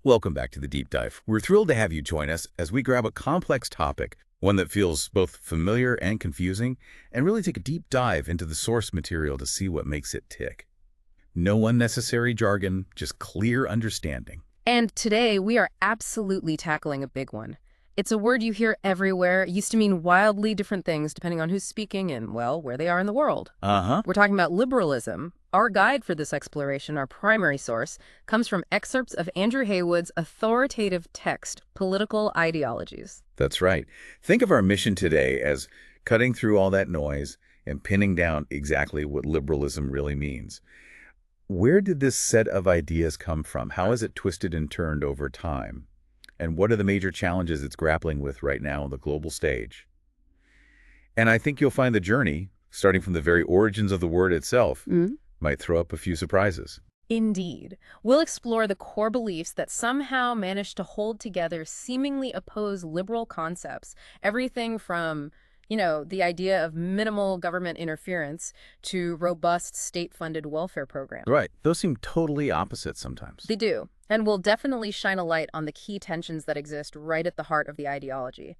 Welcome back to the Deep Dive. We're thrilled to have you join us as we grab a complex topic, one that feels both familiar and confusing, and really take a deep dive into the source material to see what makes it tick. No unnecessary jargon, just clear understanding. And today we are absolutely tackling a big one. It's a word you hear everywhere. It used to mean wildly different things depending on who's speaking and, well, where they are in the world. We're talking about liberalism. Our guide for this exploration, our primary source, comes from excerpts of Andrew Haywood's authoritative text, Political Ideologies. That's right. Think of our mission today as cutting through all that noise and pinning down exactly what liberalism really means. Where did this set of ideas come from? How has it twisted and turned over time? And what are the major challenges it's grappling with right now on the global stage? And I think you'll find the journey, starting from the very origins of the word itself, might throw up a few surprises. Indeed. We'll explore the core beliefs that somehow manage to hold together seemingly opposed liberal concepts. Everything from, the idea of minimal government interference to robust state-funded welfare programs. Right. Those seem totally opposite sometimes. They do. And will definitely shine a light on the key tensions that exist right at the heart of the ideology.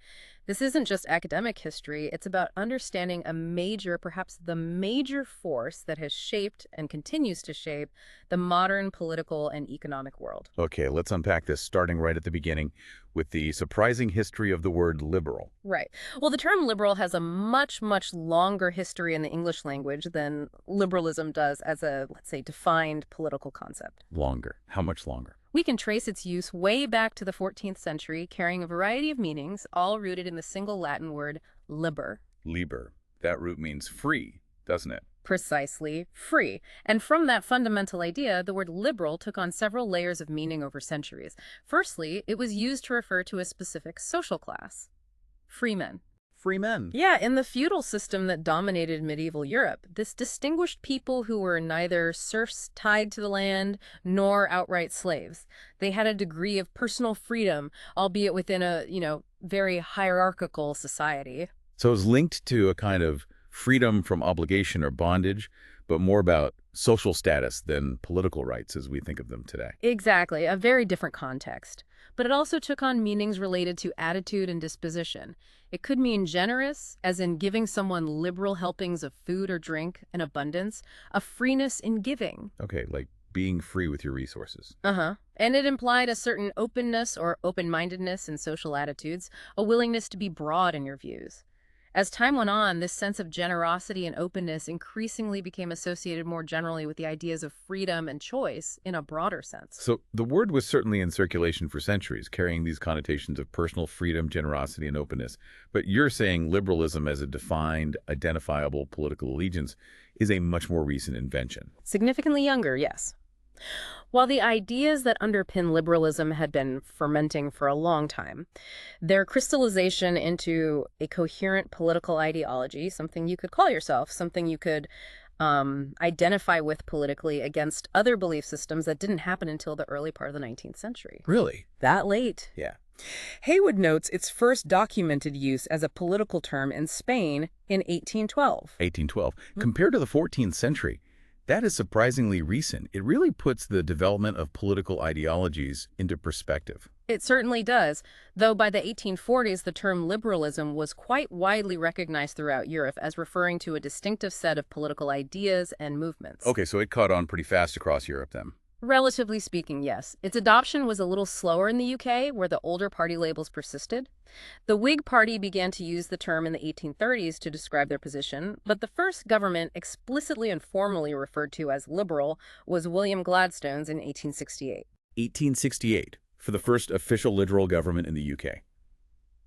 This isn't just academic history, it's about understanding a major, perhaps the major force that has shaped and continues to shape the modern political and economic world. Okay, let's unpack this starting right at the beginning with the surprising history of the word liberal. Right. Well, the term liberal has a much, much longer history in the English language than liberalism does as a, let's say, defined political concept. Longer. How much longer? We can trace its use way back to the 14th century, carrying a variety of meanings, all rooted in the single Latin word liber. Liber. That root means free, doesn't it? Precisely, free. And from that fundamental idea, the word liberal took on several layers of meaning over centuries. Firstly, it was used to refer to a specific social class, freemen. Free men. Yeah, in the feudal system that dominated medieval Europe, this distinguished people who were neither serfs tied to the land nor outright slaves. They had a degree of personal freedom, albeit within a, very hierarchical society. So it's linked to a kind of freedom from obligation or bondage, but more about social status than political rights as we think of them today. Exactly, a very different context. But it also took on meanings related to attitude and disposition. It could mean generous, as in giving someone liberal helpings of food or drink in abundance, a freeness in giving. Okay, like being free with your resources. And it implied a certain openness or open-mindedness in social attitudes, a willingness to be broad in your views. As time went on, this sense of generosity and openness increasingly became associated more generally with the ideas of freedom and choice in a broader sense. So the word was certainly in circulation for centuries, carrying these connotations of personal freedom, generosity, and openness. But you're saying liberalism as a defined, identifiable political allegiance is a much more recent invention. Significantly younger, yes. While the ideas that underpin liberalism had been fermenting for a long time, their crystallization into a coherent political ideology, something you could call yourself, something you could identify with politically against other belief systems that didn't happen until the early part of the 19th century. Really? That late. Yeah. Haywood notes its first documented use as a political term in Spain in 1812. 1812. Compared to the 14th century, that is surprisingly recent. It really puts the development of political ideologies into perspective. It certainly does, though by the 1840s the term liberalism was quite widely recognized throughout Europe as referring to a distinctive set of political ideas and movements. Okay, so it caught on pretty fast across Europe then. Relatively speaking, yes. Its adoption was a little slower in the UK, where the older party labels persisted. The Whig Party began to use the term in the 1830s to describe their position, but the first government explicitly and formally referred to as liberal was William Gladstone's in 1868. 1868, for the first official liberal government in the UK.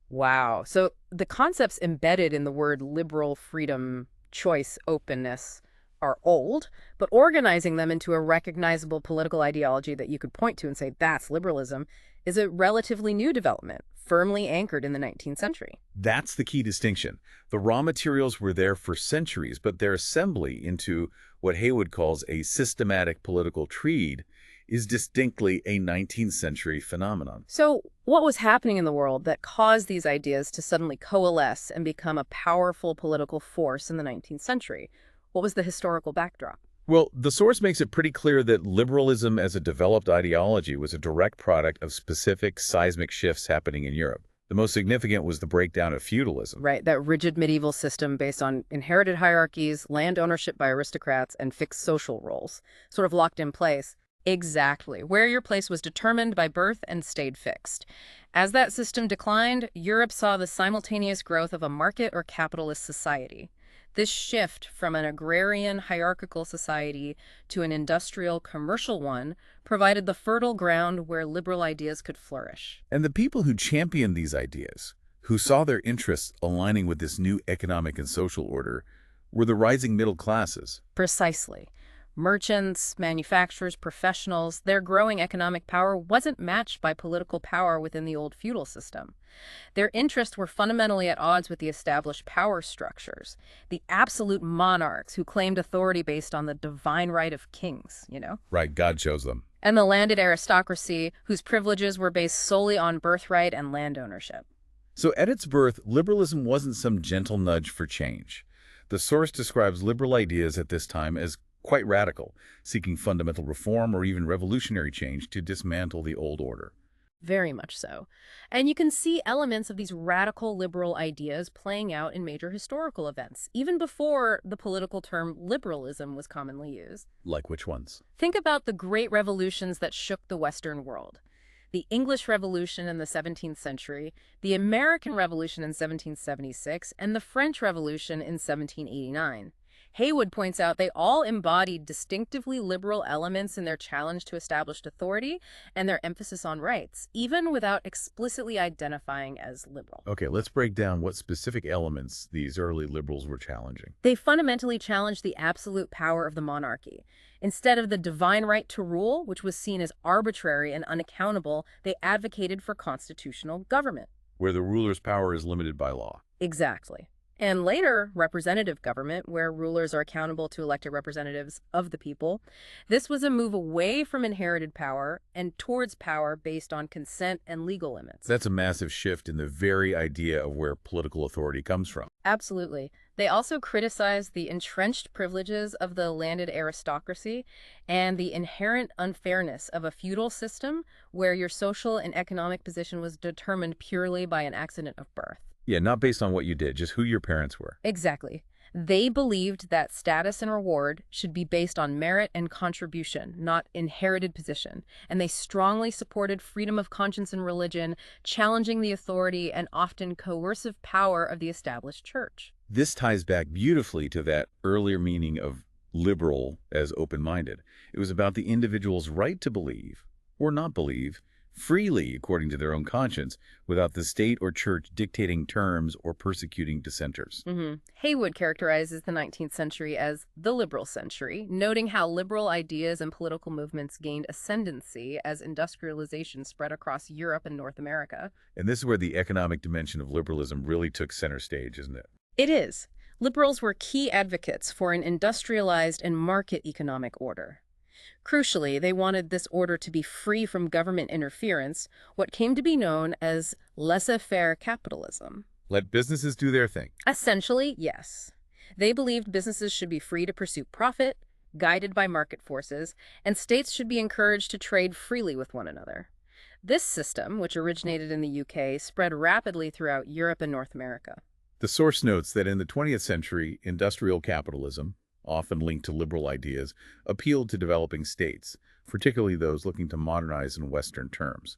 Wow. So the concepts embedded in the word liberal, freedom, choice, openness are old, but organizing them into a recognizable political ideology that you could point to and say, that's liberalism, is a relatively new development, firmly anchored in the 19th century. That's the key distinction. The raw materials were there for centuries, but their assembly into what Haywood calls a systematic political creed is distinctly a 19th century phenomenon. So what was happening in the world that caused these ideas to suddenly coalesce and become a powerful political force in the 19th century? What was the historical backdrop? Well, the source makes it pretty clear that liberalism as a developed ideology was a direct product of specific seismic shifts happening in Europe. The most significant was the breakdown of feudalism. Right, that rigid medieval system based on inherited hierarchies, land ownership by aristocrats, and fixed social roles, sort of locked in place. Exactly, where your place was determined by birth and stayed fixed. As that system declined, Europe saw the simultaneous growth of a market or capitalist society. This shift from an agrarian hierarchical society to an industrial commercial one provided the fertile ground where liberal ideas could flourish. And the people who championed these ideas, who saw their interests aligning with this new economic and social order, were the rising middle classes. Precisely. Merchants, manufacturers, professionals, their growing economic power wasn't matched by political power within the old feudal system. Their interests were fundamentally at odds with the established power structures, the absolute monarchs who claimed authority based on the divine right of kings. Right, God chose them. And the landed aristocracy, whose privileges were based solely on birthright and land ownership. So at its birth, liberalism wasn't some gentle nudge for change. The source describes liberal ideas at this time as quite radical, seeking fundamental reform or even revolutionary change to dismantle the old order. Very much so. And you can see elements of these radical liberal ideas playing out in major historical events, even before the political term liberalism was commonly used. Like which ones? Think about the great revolutions that shook the Western world. The English Revolution in the 17th century, the American Revolution in 1776, and the French Revolution in 1789. Haywood points out they all embodied distinctively liberal elements in their challenge to established authority and their emphasis on rights, even without explicitly identifying as liberal. Okay, let's break down what specific elements these early liberals were challenging. They fundamentally challenged the absolute power of the monarchy. Instead of the divine right to rule, which was seen as arbitrary and unaccountable, they advocated for constitutional government. Where the ruler's power is limited by law. Exactly. And later, representative government, where rulers are accountable to elected representatives of the people. This was a move away from inherited power and towards power based on consent and legal limits. That's a massive shift in the very idea of where political authority comes from. Absolutely. They also criticized the entrenched privileges of the landed aristocracy and the inherent unfairness of a feudal system where your social and economic position was determined purely by an accident of birth. Yeah, not based on what you did, just who your parents were. Exactly. They believed that status and reward should be based on merit and contribution, not inherited position. And they strongly supported freedom of conscience and religion, challenging the authority and often coercive power of the established church. This ties back beautifully to that earlier meaning of liberal as open-minded. It was about the individual's right to believe, or not believe, freely according to their own conscience, without the state or church dictating terms or persecuting dissenters. Haywood characterizes the 19th century as the liberal century, noting how liberal ideas and political movements gained ascendancy as industrialization spread across Europe and North America. And this is where the economic dimension of liberalism really took center stage, isn't it? It is. Liberals were key advocates for an industrialized and market economic order. Crucially, they wanted this order to be free from government interference, what came to be known as laissez-faire capitalism. Let businesses do their thing. Essentially, yes. They believed businesses should be free to pursue profit, guided by market forces, and states should be encouraged to trade freely with one another. This system, which originated in the UK, spread rapidly throughout Europe and North America. The source notes that in the 20th century, industrial capitalism, often linked to liberal ideas, appealed to developing states, particularly those looking to modernize in Western terms.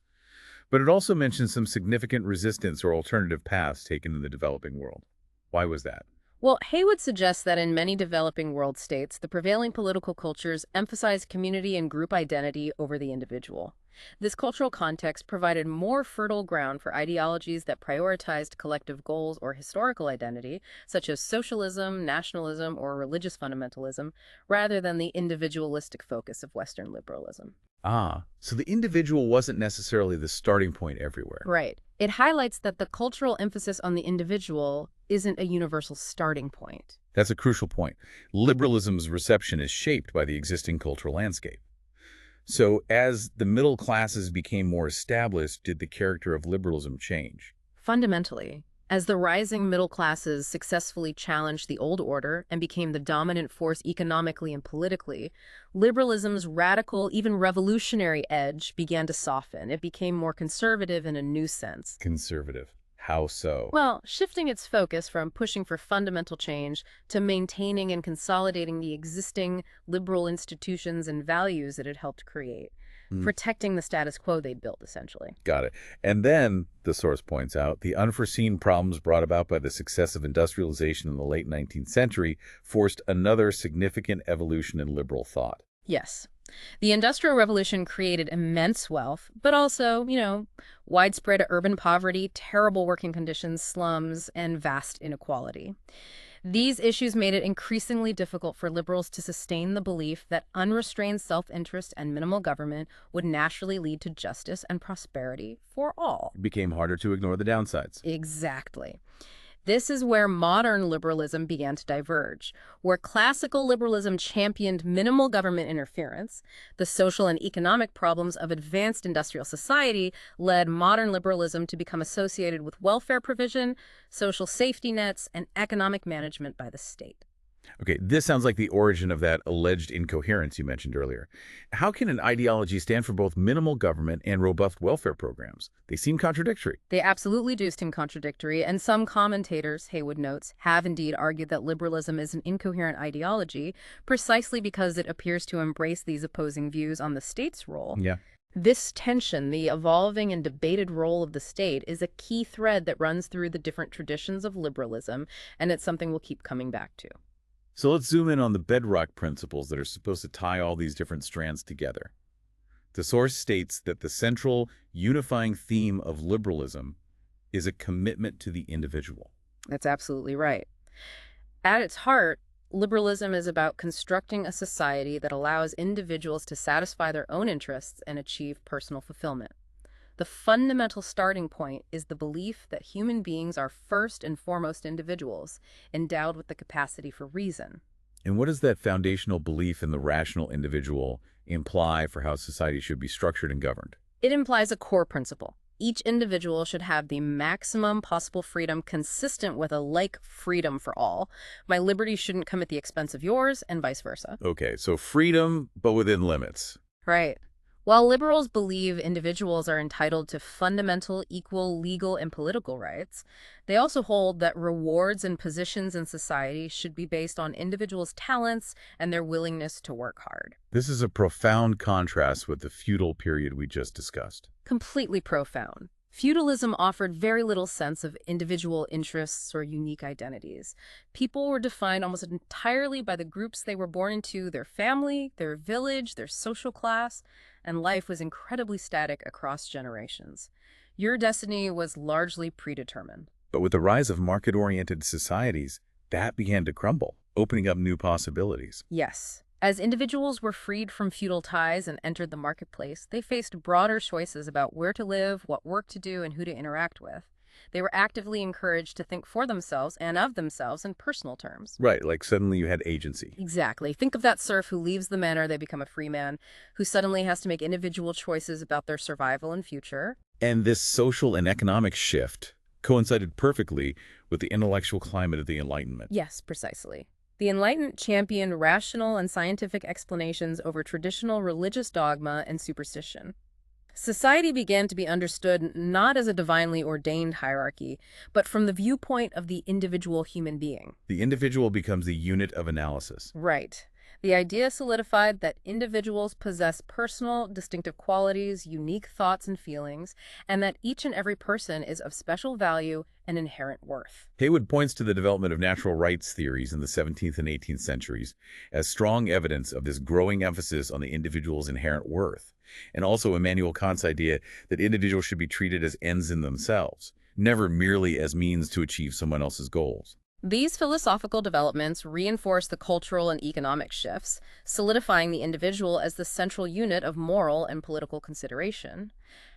But it also mentions some significant resistance or alternative paths taken in the developing world. Why was that? Well, Haywood suggests that in many developing world states, the prevailing political cultures emphasize community and group identity over the individual. This cultural context provided more fertile ground for ideologies that prioritized collective goals or historical identity, such as socialism, nationalism, or religious fundamentalism, rather than the individualistic focus of Western liberalism. So the individual wasn't necessarily the starting point everywhere. Right. It highlights that the cultural emphasis on the individual isn't a universal starting point. That's a crucial point. Liberalism's reception is shaped by the existing cultural landscape. So as the middle classes became more established, did the character of liberalism change? Fundamentally, As the rising middle classes successfully challenged the old order and became the dominant force economically and politically, liberalism's radical, even revolutionary edge began to soften. It became more conservative in a new sense. Conservative. How so? Well, shifting its focus from pushing for fundamental change to maintaining and consolidating the existing liberal institutions and values it had helped create, Hmm, protecting the status quo they'd built, essentially. got it. And then, the source points out, the unforeseen problems brought about by the success of industrialization in the late 19th century forced another significant evolution in liberal thought. Yes. The Industrial Revolution created immense wealth, but also, widespread urban poverty, terrible working conditions, slums, and vast inequality. These issues made it increasingly difficult for liberals to sustain the belief that unrestrained self-interest and minimal government would naturally lead to justice and prosperity for all. It became harder to ignore the downsides. Exactly. This is where modern liberalism began to diverge. Where classical liberalism championed minimal government interference, the social and economic problems of advanced industrial society led modern liberalism to become associated with welfare provision, social safety nets, and economic management by the state. Okay, this sounds like the origin of that alleged incoherence you mentioned earlier. How can an ideology stand for both minimal government and robust welfare programs? They seem contradictory. They absolutely do seem contradictory, and some commentators, Haywood notes, have indeed argued that liberalism is an incoherent ideology precisely because it appears to embrace these opposing views on the state's role. Yeah. This tension, the evolving and debated role of the state, is a key thread that runs through the different traditions of liberalism, and it's something we'll keep coming back to. So let's zoom in on the bedrock principles that are supposed to tie all these different strands together. The source states that the central unifying theme of liberalism is a commitment to the individual. That's absolutely right. At its heart, liberalism is about constructing a society that allows individuals to satisfy their own interests and achieve personal fulfillment. The fundamental starting point is the belief that human beings are first and foremost individuals, endowed with the capacity for reason. And what does that foundational belief in the rational individual imply for how society should be structured and governed? It implies a core principle. Each individual should have the maximum possible freedom consistent with a like freedom for all. My liberty shouldn't come at the expense of yours, and vice versa. Okay, so freedom, but within limits. Right. While liberals believe individuals are entitled to fundamental, equal legal and political rights, they also hold that rewards and positions in society should be based on individuals' talents and their willingness to work hard. This is a profound contrast with the feudal period we just discussed. Completely profound. Feudalism offered very little sense of individual interests or unique identities. People were defined almost entirely by the groups they were born into, their family, their village, their social class, and life was incredibly static across generations. Your destiny was largely predetermined. But with the rise of market-oriented societies, that began to crumble, opening up new possibilities. Yes. As individuals were freed from feudal ties and entered the marketplace, they faced broader choices about where to live, what work to do, and who to interact with. They were actively encouraged to think for themselves and of themselves in personal terms. Right, like suddenly you had agency. Exactly. Think of that serf who leaves the manor, they become a free man, who suddenly has to make individual choices about their survival and future. And this social and economic shift coincided perfectly with the intellectual climate of the Enlightenment. Yes, precisely. The Enlightenment championed rational and scientific explanations over traditional religious dogma and superstition. Society began to be understood not as a divinely ordained hierarchy, but from the viewpoint of the individual human being. The individual becomes the unit of analysis. Right. The idea solidified that individuals possess personal, distinctive qualities, unique thoughts and feelings, and that each and every person is of special value and inherent worth. Haywood points to the development of natural rights theories in the 17th and 18th centuries as strong evidence of this growing emphasis on the individual's inherent worth, and also Immanuel Kant's idea that individuals should be treated as ends in themselves, never merely as means to achieve someone else's goals. These philosophical developments reinforce the cultural and economic shifts, solidifying the individual as the central unit of moral and political consideration.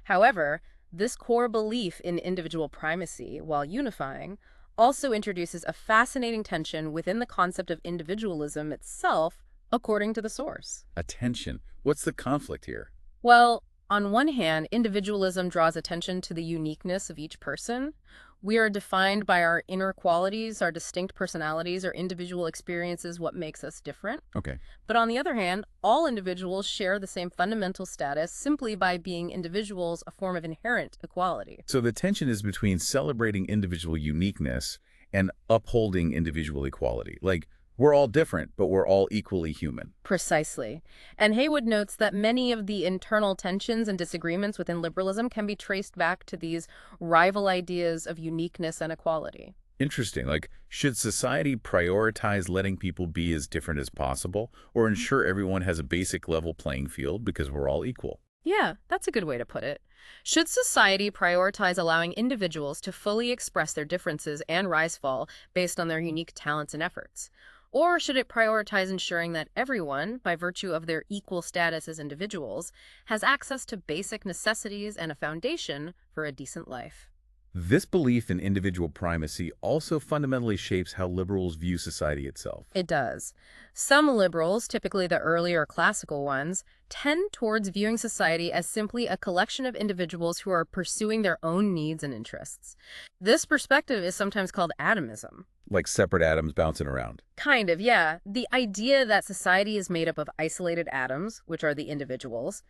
However, this core belief in individual primacy, while unifying, also introduces a fascinating tension within the concept of individualism itself, according to the source. Attention. What's the conflict here? Well, On one hand, individualism draws attention to the uniqueness of each person. We are defined by our inner qualities, our distinct personalities, our individual experiences, what makes us different. Okay. But on the other hand, all individuals share the same fundamental status simply by being individuals, a form of inherent equality. So the tension is between celebrating individual uniqueness and upholding individual equality. Like, we're all different, but we're all equally human. Precisely. And Haywood notes that many of the internal tensions and disagreements within liberalism can be traced back to these rival ideas of uniqueness and equality. Interesting. Like, should society prioritize letting people be as different as possible or ensure everyone has a basic level playing field because we're all equal? Yeah, that's a good way to put it. Should society prioritize allowing individuals to fully express their differences and rise-fall based on their unique talents and efforts? Or should it prioritize ensuring that everyone, by virtue of their equal status as individuals, has access to basic necessities and a foundation for a decent life? This belief in individual primacy also fundamentally shapes how liberals view society itself. It does. Some liberals, typically the earlier classical ones, tend towards viewing society as simply a collection of individuals who are pursuing their own needs and interests. This perspective is sometimes called atomism. Like separate atoms bouncing around. Kind of, yeah. The idea that society is made up of isolated atoms, which are the individuals.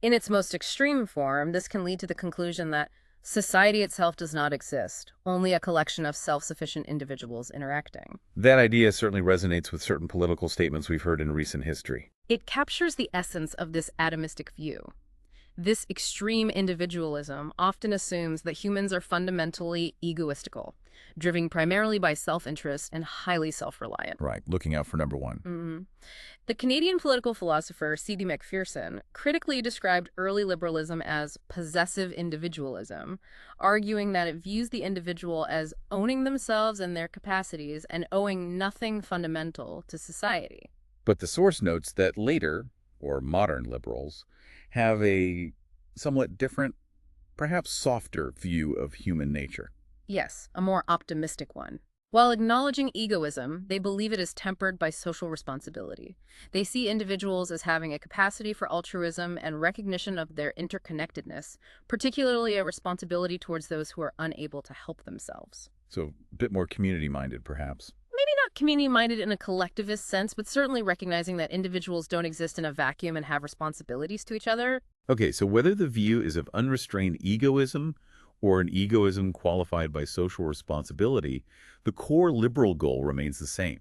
In its most extreme form, this can lead to the conclusion that society itself does not exist, only a collection of self-sufficient individuals interacting. That idea certainly resonates with certain political statements we've heard in recent history. It captures the essence of this atomistic view. This extreme individualism often assumes that humans are fundamentally egoistical, driven primarily by self-interest and highly self-reliant. Right, looking out for number one. The Canadian political philosopher C.D. Macpherson critically described early liberalism as possessive individualism, arguing that it views the individual as owning themselves and their capacities and owing nothing fundamental to society. But the source notes that later, or modern liberals, have a somewhat different, perhaps softer view of human nature. Yes, a more optimistic one. While acknowledging egoism, they believe it is tempered by social responsibility. They see individuals as having a capacity for altruism and recognition of their interconnectedness, particularly a responsibility towards those who are unable to help themselves. So a bit more community-minded, perhaps. Maybe not community-minded in a collectivist sense, but certainly recognizing that individuals don't exist in a vacuum and have responsibilities to each other. Okay, so whether the view is of unrestrained egoism or an egoism qualified by social responsibility, the core liberal goal remains the same: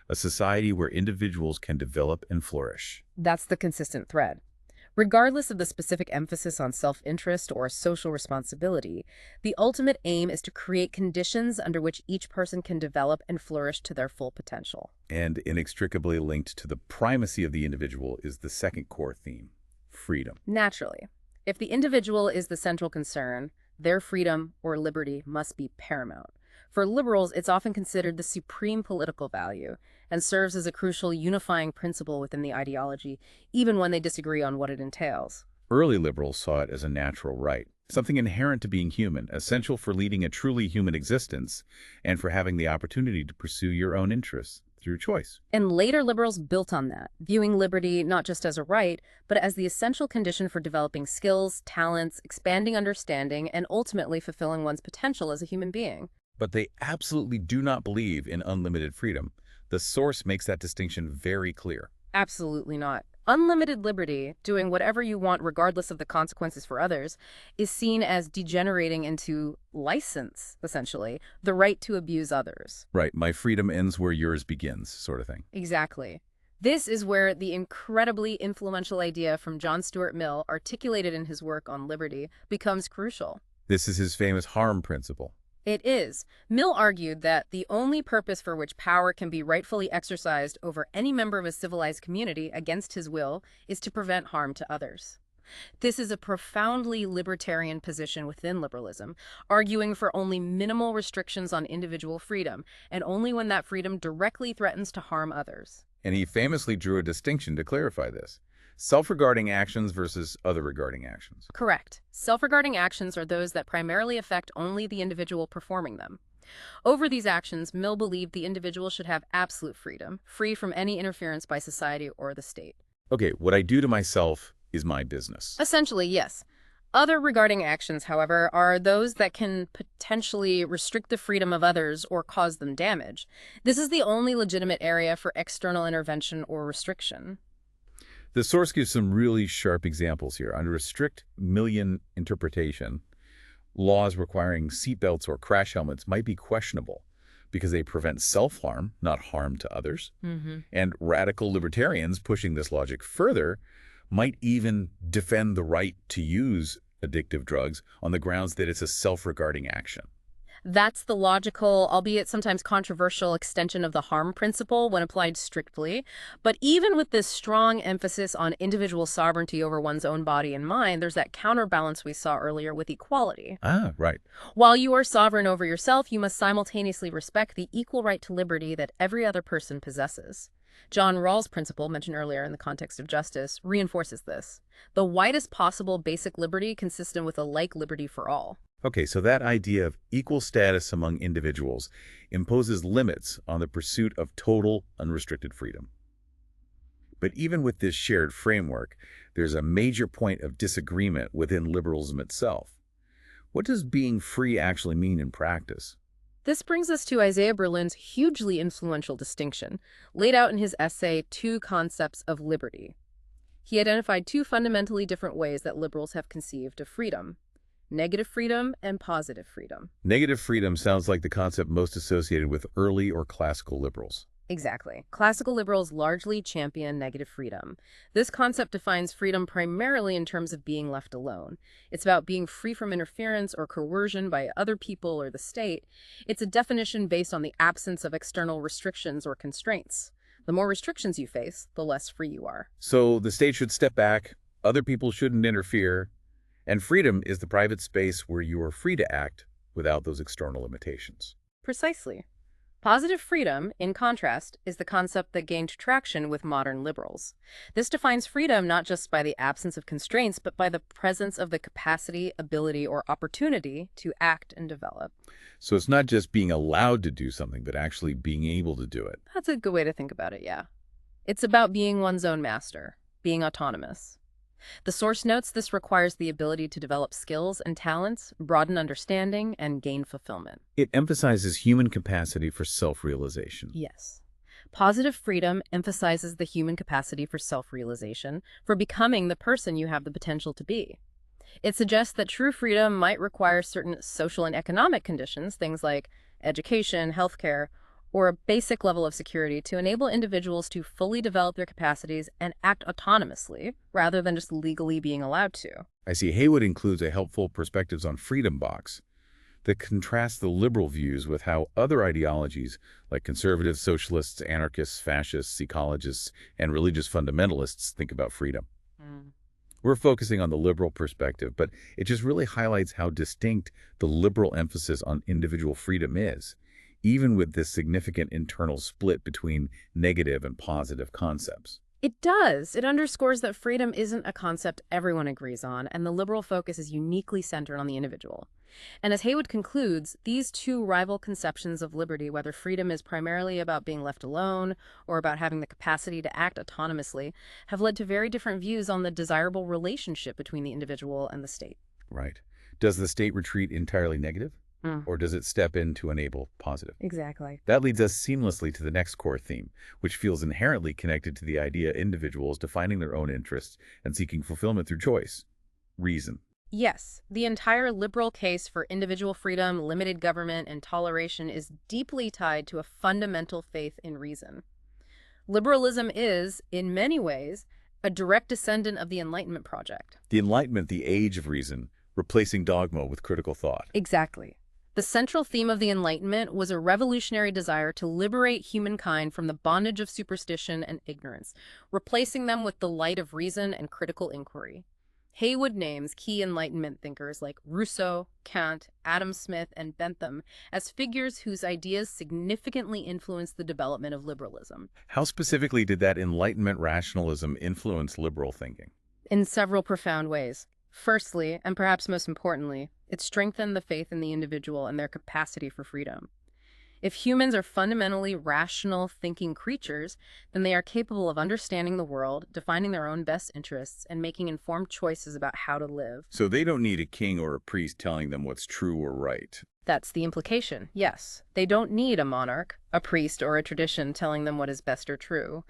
a society where individuals can develop and flourish. That's the consistent thread. Regardless of the specific emphasis on self-interest or social responsibility, the ultimate aim is to create conditions under which each person can develop and flourish to their full potential. And inextricably linked to the primacy of the individual is the second core theme: freedom. Naturally, if the individual is the central concern, their freedom or liberty must be paramount. For liberals, it's often considered the supreme political value and serves as a crucial unifying principle within the ideology, even when they disagree on what it entails. Early liberals saw it as a natural right, something inherent to being human, essential for leading a truly human existence and for having the opportunity to pursue your own interests through choice. And later liberals built on that, viewing liberty not just as a right, but as the essential condition for developing skills, talents, expanding understanding, and ultimately fulfilling one's potential as a human being. But they absolutely do not believe in unlimited freedom. The source makes that distinction very clear. Absolutely not. Unlimited liberty, doing whatever you want regardless of the consequences for others, is seen as degenerating into license, essentially, the right to abuse others. Right, my freedom ends where yours begins, sort of thing. Exactly. This is where the incredibly influential idea from John Stuart Mill, articulated in his work on liberty, becomes crucial. This is his famous harm principle. It is. Mill argued that the only purpose for which power can be rightfully exercised over any member of a civilized community against his will is to prevent harm to others. This is a profoundly libertarian position within liberalism, arguing for only minimal restrictions on individual freedom, and only when that freedom directly threatens to harm others. And he famously drew a distinction to clarify this: self-regarding actions versus other-regarding actions. Correct. Self-regarding actions are those that primarily affect only the individual performing them. Over these actions, Mill believed the individual should have absolute freedom, free from any interference by society or the state. Okay, what I do to myself is my business. Essentially, yes. Other regarding actions, however, are those that can potentially restrict the freedom of others or cause them damage. This is the only legitimate area for external intervention or restriction. The source gives some really sharp examples here. Under a strict million interpretation, laws requiring seatbelts or crash helmets might be questionable because they prevent self-harm, not harm to others. And radical libertarians pushing this logic further might even defend the right to use addictive drugs on the grounds that it's a self-regarding action. That's the logical, albeit sometimes controversial, extension of the harm principle when applied strictly. But even with this strong emphasis on individual sovereignty over one's own body and mind, there's that counterbalance we saw earlier with equality. Ah, right. While you are sovereign over yourself, you must simultaneously respect the equal right to liberty that every other person possesses. John Rawls' principle, mentioned earlier in the context of justice, reinforces this. The widest possible basic liberty consistent with a like liberty for all. Okay, so that idea of equal status among individuals imposes limits on the pursuit of total, unrestricted freedom. But even with this shared framework, there's a major point of disagreement within liberalism itself. What does being free actually mean in practice? This brings us to Isaiah Berlin's hugely influential distinction, laid out in his essay, Two Concepts of Liberty. He identified two fundamentally different ways that liberals have conceived of freedom: negative freedom and positive freedom. Negative freedom sounds like the concept most associated with early or classical liberals. Exactly. Classical liberals largely champion negative freedom. This concept defines freedom primarily in terms of being left alone. It's about being free from interference or coercion by other people or the state. It's a definition based on the absence of external restrictions or constraints. The more restrictions you face, the less free you are. So the state should step back, other people shouldn't interfere, and freedom is the private space where you are free to act without those external limitations. Precisely. Positive freedom, in contrast, is the concept that gained traction with modern liberals. This defines freedom not just by the absence of constraints, but by the presence of the capacity, ability, or opportunity to act and develop. So it's not just being allowed to do something, but actually being able to do it. That's a good way to think about it, yeah. It's about being one's own master, being autonomous. The source notes this requires the ability to develop skills and talents, broaden understanding, and gain fulfillment. It emphasizes human capacity for self-realization. Yes. Positive freedom emphasizes the human capacity for self-realization, for becoming the person you have the potential to be. It suggests that true freedom might require certain social and economic conditions, things like education, healthcare, or a basic level of security to enable individuals to fully develop their capacities and act autonomously, rather than just legally being allowed to. I see Haywood includes a helpful perspectives on freedom box that contrasts the liberal views with how other ideologies like conservatives, socialists, anarchists, fascists, ecologists, and religious fundamentalists think about freedom. We're focusing on the liberal perspective, but it just really highlights how distinct the liberal emphasis on individual freedom is, even with this significant internal split between negative and positive concepts. It does. It underscores that freedom isn't a concept everyone agrees on, and the liberal focus is uniquely centered on the individual. And as Haywood concludes, these two rival conceptions of liberty, whether freedom is primarily about being left alone or about having the capacity to act autonomously, have led to very different views on the desirable relationship between the individual and the state. Right. Does the state retreat entirely negative? Or does it step in to enable positive? Exactly. That leads us seamlessly to the next core theme, which feels inherently connected to the idea of individuals defining their own interests and seeking fulfillment through choice. Reason. Yes, the entire liberal case for individual freedom, limited government, and toleration is deeply tied to a fundamental faith in reason. Liberalism is, in many ways, a direct descendant of the Enlightenment project. The Enlightenment, the age of reason, replacing dogma with critical thought. Exactly. The central theme of the Enlightenment was a revolutionary desire to liberate humankind from the bondage of superstition and ignorance, replacing them with the light of reason and critical inquiry. Haywood names key Enlightenment thinkers like Rousseau, Kant, Adam Smith, and Bentham as figures whose ideas significantly influenced the development of liberalism. How specifically did that Enlightenment rationalism influence liberal thinking? In several profound ways. Firstly, and perhaps most importantly, it strengthened the faith in the individual and their capacity for freedom. If humans are fundamentally rational, thinking creatures, then they are capable of understanding the world, defining their own best interests, and making informed choices about how to live. So they don't need a king or a priest telling them what's true or right. That's the implication, yes. They don't need a monarch, a priest, or a tradition telling them what is best or true.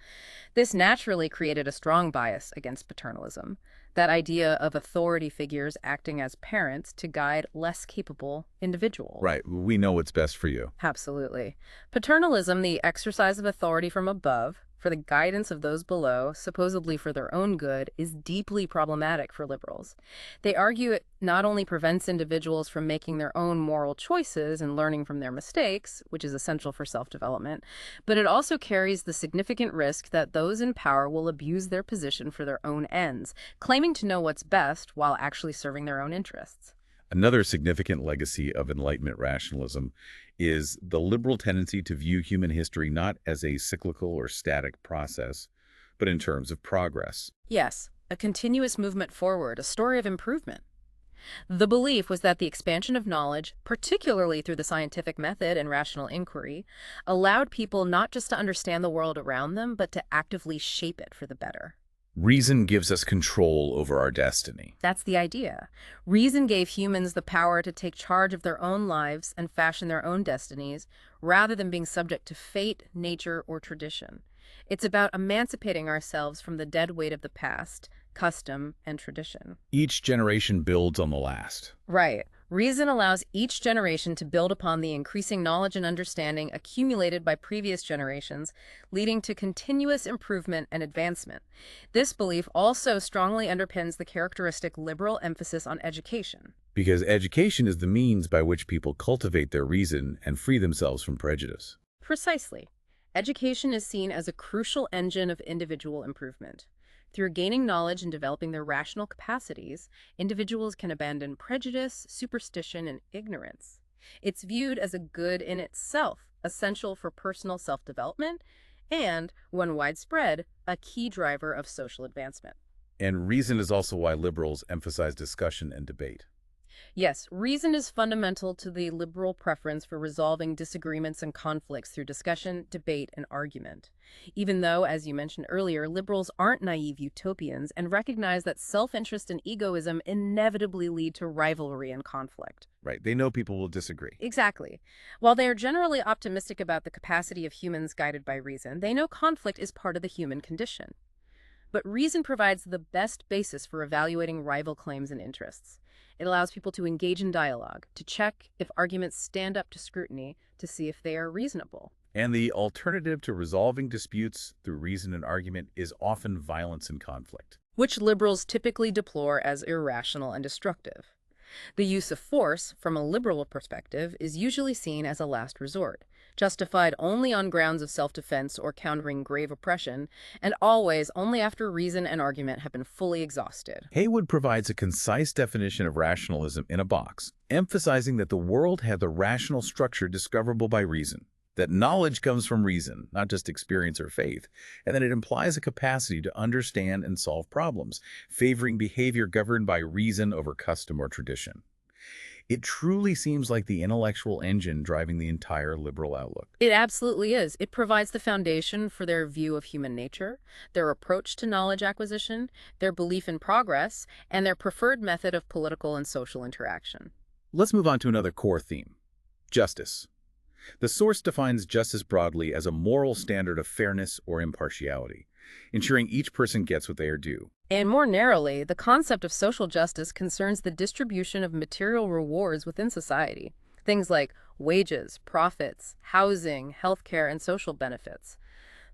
This naturally created a strong bias against paternalism, that idea of authority figures acting as parents to guide less capable individuals. Right, we know what's best for you. Absolutely. Paternalism, the exercise of authority from above, for the guidance of those below, supposedly for their own good, is deeply problematic for liberals. They argue it not only prevents individuals from making their own moral choices and learning from their mistakes, which is essential for self-development, but it also carries the significant risk that those in power will abuse their position for their own ends, claiming to know what's best while actually serving their own interests. Another significant legacy of Enlightenment rationalism is the liberal tendency to view human history not as a cyclical or static process, but in terms of progress. Yes, a continuous movement forward, a story of improvement. The belief was that the expansion of knowledge, particularly through the scientific method and rational inquiry, allowed people not just to understand the world around them, but to actively shape it for the better. Reason gives us control over our destiny. That's the idea. Reason gave humans the power to take charge of their own lives and fashion their own destinies, rather than being subject to fate, nature, or tradition. It's about emancipating ourselves from the dead weight of the past, custom, and tradition. Each generation builds on the last. Right. Reason allows each generation to build upon the increasing knowledge and understanding accumulated by previous generations, leading to continuous improvement and advancement. This belief also strongly underpins the characteristic liberal emphasis on education. Because education is the means by which people cultivate their reason and free themselves from prejudice. Precisely. Education is seen as a crucial engine of individual improvement. Through gaining knowledge and developing their rational capacities, individuals can abandon prejudice, superstition, and ignorance. It's viewed as a good in itself, essential for personal self-development, and, when widespread, a key driver of social advancement. And reason is also why liberals emphasize discussion and debate. Yes, reason is fundamental to the liberal preference for resolving disagreements and conflicts through discussion, debate, and argument. Even though, as you mentioned earlier, liberals aren't naive utopians and recognize that self-interest and egoism inevitably lead to rivalry and conflict. Right, they know people will disagree. Exactly. While they are generally optimistic about the capacity of humans guided by reason, they know conflict is part of the human condition. But reason provides the best basis for evaluating rival claims and interests. It allows people to engage in dialogue, to check if arguments stand up to scrutiny, to see if they are reasonable. And the alternative to resolving disputes through reason and argument is often violence and conflict. Which liberals typically deplore as irrational and destructive. The use of force, from a liberal perspective, is usually seen as a last resort, justified only on grounds of self-defense or countering grave oppression, and always only after reason and argument have been fully exhausted. Haywood provides a concise definition of rationalism in a box, emphasizing that the world had the rational structure discoverable by reason, that knowledge comes from reason, not just experience or faith, and that it implies a capacity to understand and solve problems, favoring behavior governed by reason over custom or tradition. It truly seems like the intellectual engine driving the entire liberal outlook. It absolutely is. It provides the foundation for their view of human nature, their approach to knowledge acquisition, their belief in progress, and their preferred method of political and social interaction. Let's move on to another core theme: justice. The source defines justice broadly as a moral standard of fairness or impartiality, ensuring each person gets what they are due. And more narrowly, the concept of social justice concerns the distribution of material rewards within society, things like wages, profits, housing, healthcare, and social benefits.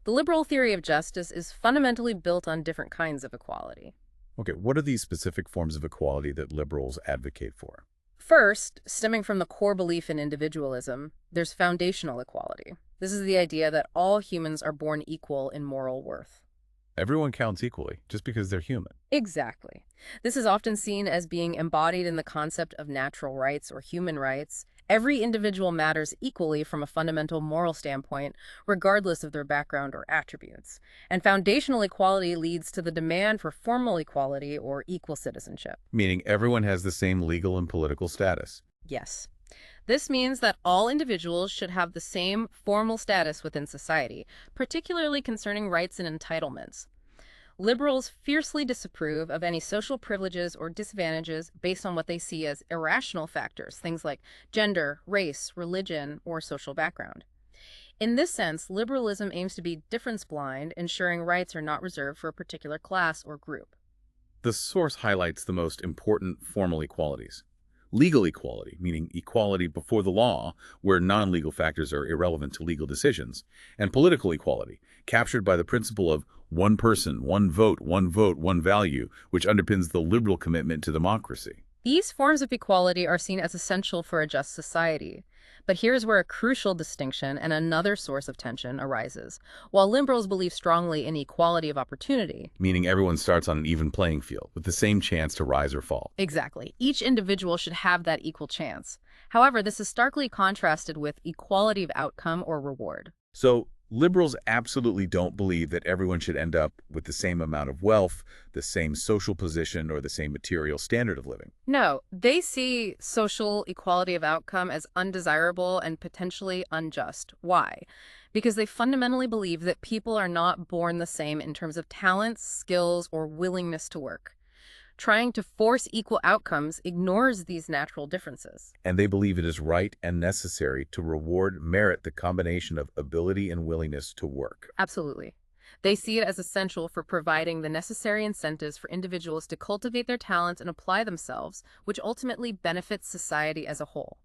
The liberal theory of justice is fundamentally built on different kinds of equality. Okay, what are these specific forms of equality that liberals advocate for? First, stemming from the core belief in individualism, there's foundational equality. This is the idea that all humans are born equal in moral worth. Everyone counts equally, just because they're human. Exactly. This is often seen as being embodied in the concept of natural rights or human rights. Every individual matters equally from a fundamental moral standpoint, regardless of their background or attributes. And foundational equality leads to the demand for formal equality or equal citizenship. Meaning everyone has the same legal and political status. Yes. This means that all individuals should have the same formal status within society, particularly concerning rights and entitlements. Liberals fiercely disapprove of any social privileges or disadvantages based on what they see as irrational factors, things like gender, race, religion, or social background. In this sense, liberalism aims to be difference blind, ensuring rights are not reserved for a particular class or group. The source highlights the most important formal equalities. Legal equality, meaning equality before the law, where non-legal factors are irrelevant to legal decisions, and political equality, captured by the principle of one person, one vote, one value, which underpins the liberal commitment to democracy. These forms of equality are seen as essential for a just society. But here's where a crucial distinction and another source of tension arises. While liberals believe strongly in equality of opportunity, Meaning everyone starts on an even playing field, with the same chance to rise or fall. exactly, each individual should have that equal chance. However, this is starkly contrasted with equality of outcome or reward. So, liberals absolutely don't believe that everyone should end up with the same amount of wealth, the same social position, or the same material standard of living. No, they see social equality of outcome as undesirable and potentially unjust. Why? Because they fundamentally believe that people are not born the same in terms of talents, skills, or willingness to work. Trying to force equal outcomes ignores these natural differences. And they believe it is right and necessary to reward merit the combination of ability and willingness to work. Absolutely. They see it as essential for providing the necessary incentives for individuals to cultivate their talents and apply themselves, which ultimately benefits society as a whole.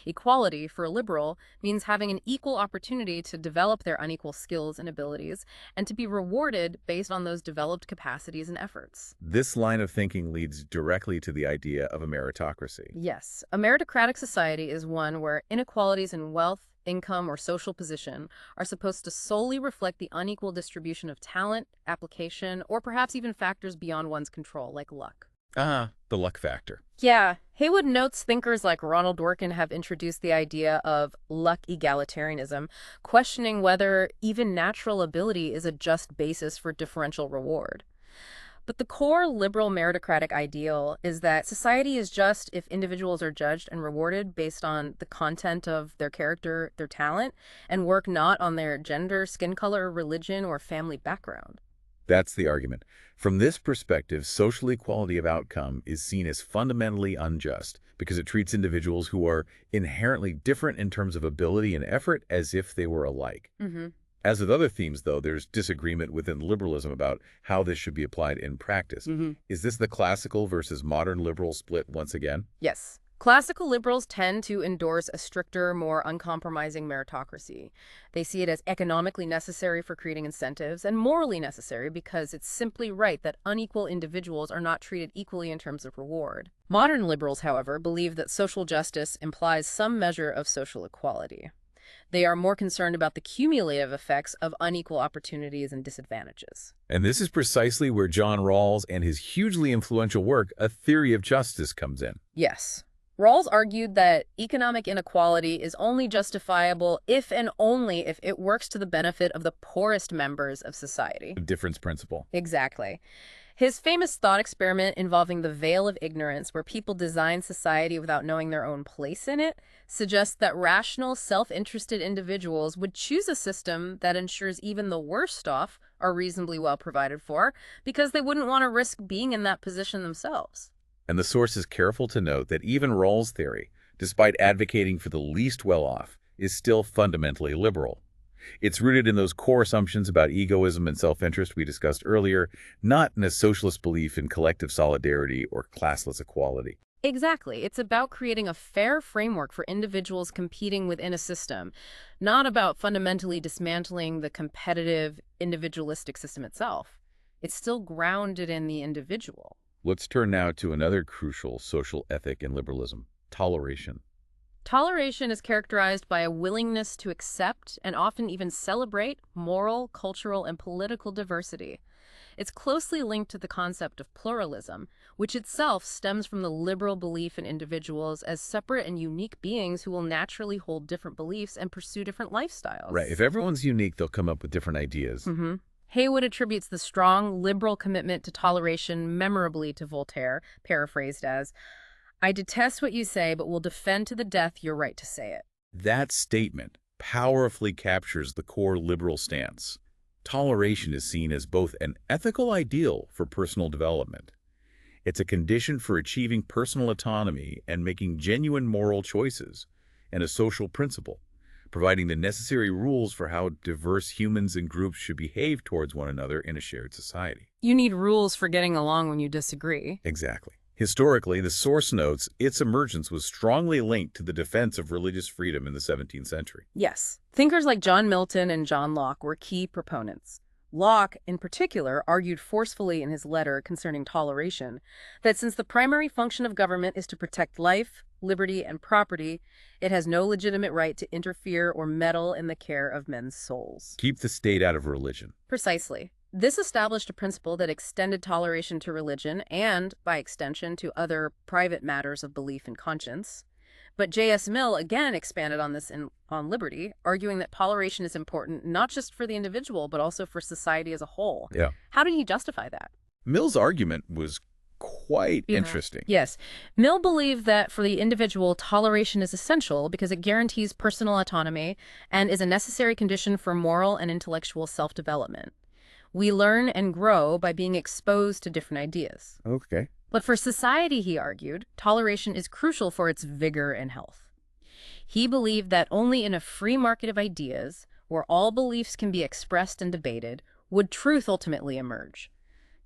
Equality, for a liberal, means having an equal opportunity to develop their unequal skills and abilities and to be rewarded based on those developed capacities and efforts. This line of thinking leads directly to the idea of a meritocracy. Yes, a meritocratic society is one where inequalities in wealth, income, or social position are supposed to solely reflect the unequal distribution of talent, application, or perhaps even factors beyond one's control, like luck. The luck factor. Yeah, Haywood notes thinkers like Ronald Dworkin have introduced the idea of luck egalitarianism, questioning whether even natural ability is a just basis for differential reward. But the core liberal meritocratic ideal is that society is just if individuals are judged and rewarded based on the content of their character, their talent, and work not on their gender, skin color, religion, or family background. That's the argument. From this perspective, social equality of outcome is seen as fundamentally unjust because it treats individuals who are inherently different in terms of ability and effort as if they were alike. Mm-hmm. As with other themes, though, there's disagreement within liberalism about how this should be applied in practice. Mm-hmm. Is this the classical versus modern liberal split once again? Yes. Classical liberals tend to endorse a stricter, more uncompromising meritocracy. They see it as economically necessary for creating incentives and morally necessary because it's simply right that unequal individuals are not treated equally in terms of reward. Modern liberals, however, believe that social justice implies some measure of social equality. They are more concerned about the cumulative effects of unequal opportunities and disadvantages. And this is precisely where John Rawls and his hugely influential work, A Theory of Justice, comes in. Yes. Rawls argued that economic inequality is only justifiable if and only if it works to the benefit of the poorest members of society. The difference principle. Exactly. His famous thought experiment involving the veil of ignorance, where people design society without knowing their own place in it, suggests that rational, self-interested individuals would choose a system that ensures even the worst off are reasonably well provided for, because they wouldn't want to risk being in that position themselves. And the source is careful to note that even Rawls' theory, despite advocating for the least well-off, is still fundamentally liberal. It's rooted in those core assumptions about egoism and self-interest we discussed earlier, not in a socialist belief in collective solidarity or classless equality. Exactly. It's about creating a fair framework for individuals competing within a system, not about fundamentally dismantling the competitive, individualistic system itself. It's still grounded in the individual. Let's turn now to another crucial social ethic in liberalism, toleration. Toleration is characterized by a willingness to accept and often even celebrate moral, cultural, and political diversity. It's closely linked to the concept of pluralism, which itself stems from the liberal belief in individuals as separate and unique beings who will naturally hold different beliefs and pursue different lifestyles. Right. If everyone's unique, they'll come up with different ideas. Mm-hmm. Haywood attributes the strong liberal commitment to toleration memorably to Voltaire, paraphrased as, I detest what you say, but will defend to the death your right to say it. That statement powerfully captures the core liberal stance. Toleration is seen as both an ethical ideal for personal development. It's a condition for achieving personal autonomy and making genuine moral choices, and a social principle, providing the necessary rules for how diverse humans and groups should behave towards one another in a shared society. You need rules for getting along when you disagree. Exactly. Historically, the source notes its emergence was strongly linked to the defense of religious freedom in the 17th century. Yes. Thinkers like John Milton and John Locke were key proponents. Locke, in particular, argued forcefully in his letter concerning toleration that since the primary function of government is to protect life, liberty, and property, it has no legitimate right to interfere or meddle in the care of men's souls. Keep the state out of religion. Precisely. This established a principle that extended toleration to religion and, by extension, to other private matters of belief and conscience. But J.S. Mill again expanded on this on liberty, arguing that toleration is important not just for the individual, but also for society as a whole. Yeah. How did he justify that? Mill's argument was quite interesting. Yes. Mill believed that for the individual, toleration is essential because it guarantees personal autonomy and is a necessary condition for moral and intellectual self-development. We learn and grow by being exposed to different ideas. Okay. But for society, he argued, toleration is crucial for its vigor and health. He believed that only in a free market of ideas, where all beliefs can be expressed and debated, would truth ultimately emerge.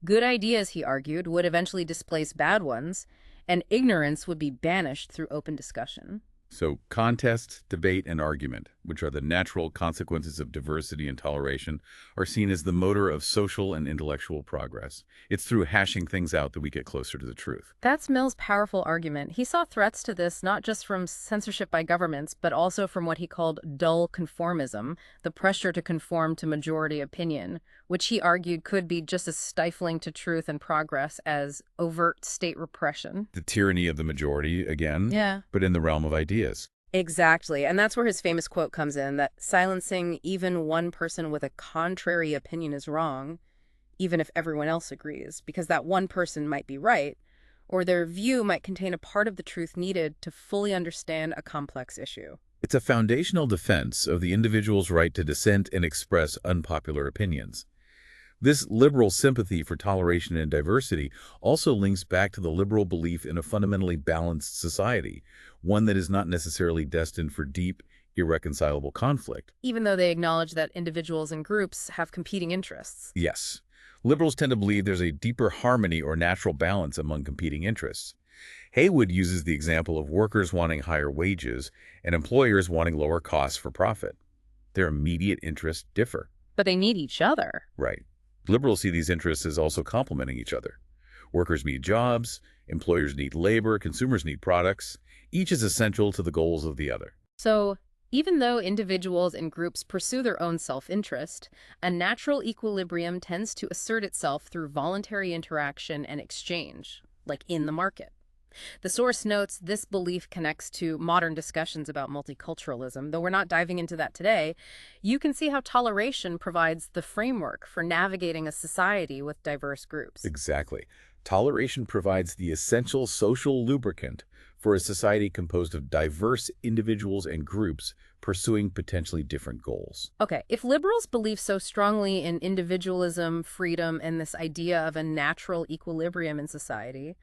Good ideas, he argued, would eventually displace bad ones, and ignorance would be banished through open discussion. So contest, debate, and argument, which are the natural consequences of diversity and toleration, are seen as the motor of social and intellectual progress. It's through hashing things out that we get closer to the truth. That's Mill's powerful argument. He saw threats to this not just from censorship by governments, but also from what he called dull conformism, the pressure to conform to majority opinion, which he argued could be just as stifling to truth and progress as overt state repression. The tyranny of the majority, again, Yeah. but in the realm of ideas. Exactly. And that's where his famous quote comes in, that silencing even one person with a contrary opinion is wrong, even if everyone else agrees, because that one person might be right, or their view might contain a part of the truth needed to fully understand a complex issue. It's a foundational defense of the individual's right to dissent and express unpopular opinions. This liberal sympathy for toleration and diversity also links back to the liberal belief in a fundamentally balanced society, one that is not necessarily destined for deep, irreconcilable conflict. Even though they acknowledge that individuals and groups have competing interests. Yes, liberals tend to believe there's a deeper harmony or natural balance among competing interests. Haywood uses the example of workers wanting higher wages and employers wanting lower costs for profit. Their immediate interests differ. But they need each other. Right. Liberals see these interests as also complementing each other. Workers need jobs, employers need labor, consumers need products. Each is essential to the goals of the other. So, even though individuals and groups pursue their own self-interest, a natural equilibrium tends to assert itself through voluntary interaction and exchange, like in the market. The source notes this belief connects to modern discussions about multiculturalism. Though we're not diving into that today, you can see how toleration provides the framework for navigating a society with diverse groups. Exactly. Toleration provides the essential social lubricant for a society composed of diverse individuals and groups pursuing potentially different goals. Okay, if liberals believe so strongly in individualism, freedom, and this idea of a natural equilibrium in society,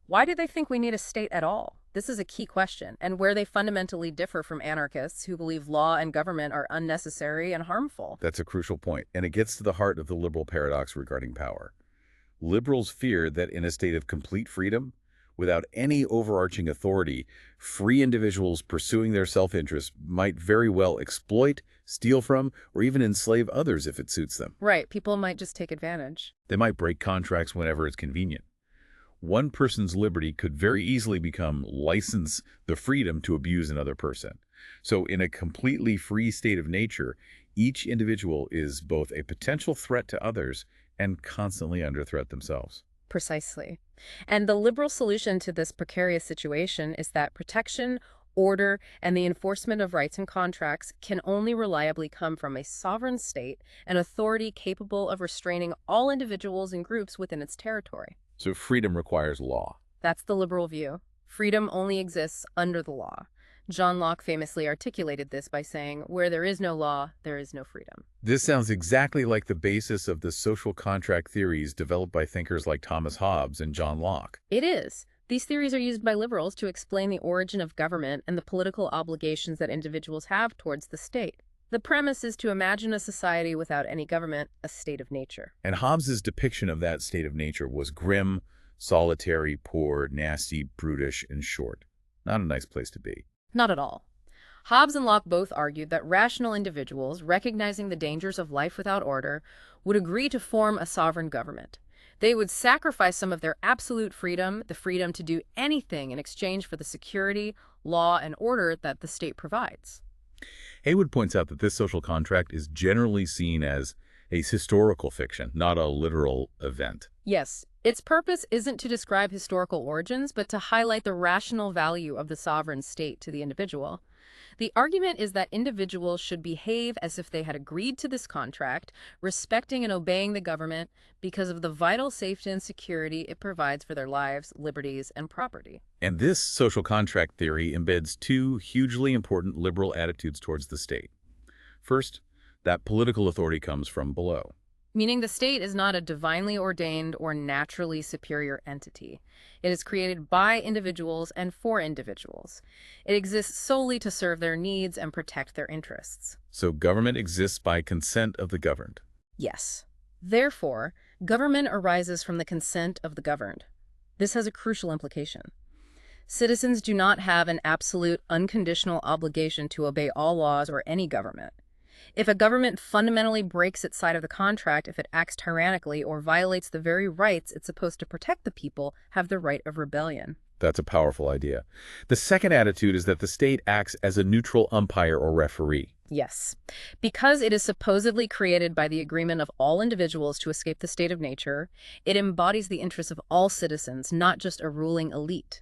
why do they think we need a state at all? This is a key question, and where they fundamentally differ from anarchists who believe law and government are unnecessary and harmful. That's a crucial point, and it gets to the heart of the liberal paradox regarding power. Liberals fear that in a state of complete freedom, without any overarching authority, free individuals pursuing their self-interest might very well exploit, steal from, or even enslave others if it suits them. Right, people might just take advantage. They might break contracts whenever it's convenient. One person's liberty could very easily become license the freedom to abuse another person. So in a completely free state of nature, each individual is both a potential threat to others and constantly under threat themselves. Precisely. And the liberal solution to this precarious situation is that protection, order, and the enforcement of rights and contracts can only reliably come from a sovereign state, an authority capable of restraining all individuals and groups within its territory. So freedom requires law. That's the liberal view. Freedom only exists under the law. John Locke famously articulated this by saying, "Where there is no law, there is no freedom." This sounds exactly like the basis of the social contract theories developed by thinkers like Thomas Hobbes and John Locke. It is. These theories are used by liberals to explain the origin of government and the political obligations that individuals have towards the state. The premise is to imagine a society without any government, a state of nature. And Hobbes's depiction of that state of nature was grim, solitary, poor, nasty, brutish, and short. Not a nice place to be. Not at all. Hobbes and Locke both argued that rational individuals, recognizing the dangers of life without order, would agree to form a sovereign government. They would sacrifice some of their absolute freedom, the freedom to do anything in exchange for the security, law, and order that the state provides. Haywood points out that this social contract is generally seen as a historical fiction, not a literal event. Yes, its purpose isn't to describe historical origins, but to highlight the rational value of the sovereign state to the individual. The argument is that individuals should behave as if they had agreed to this contract, respecting and obeying the government because of the vital safety and security it provides for their lives, liberties, and property. And this social contract theory embeds two hugely important liberal attitudes towards the state. First, that political authority comes from below. Meaning the state is not a divinely ordained or naturally superior entity. It is created by individuals and for individuals. It exists solely to serve their needs and protect their interests. So government exists by consent of the governed. Yes. Therefore, government arises from the consent of the governed. This has a crucial implication. Citizens do not have an absolute, unconditional obligation to obey all laws or any government. If a government fundamentally breaks its side of the contract, if it acts tyrannically or violates the very rights it's supposed to protect, the people have the right of rebellion. That's a powerful idea. The second attitude is that the state acts as a neutral umpire or referee. Yes. Because it is supposedly created by the agreement of all individuals to escape the state of nature, it embodies the interests of all citizens, not just a ruling elite.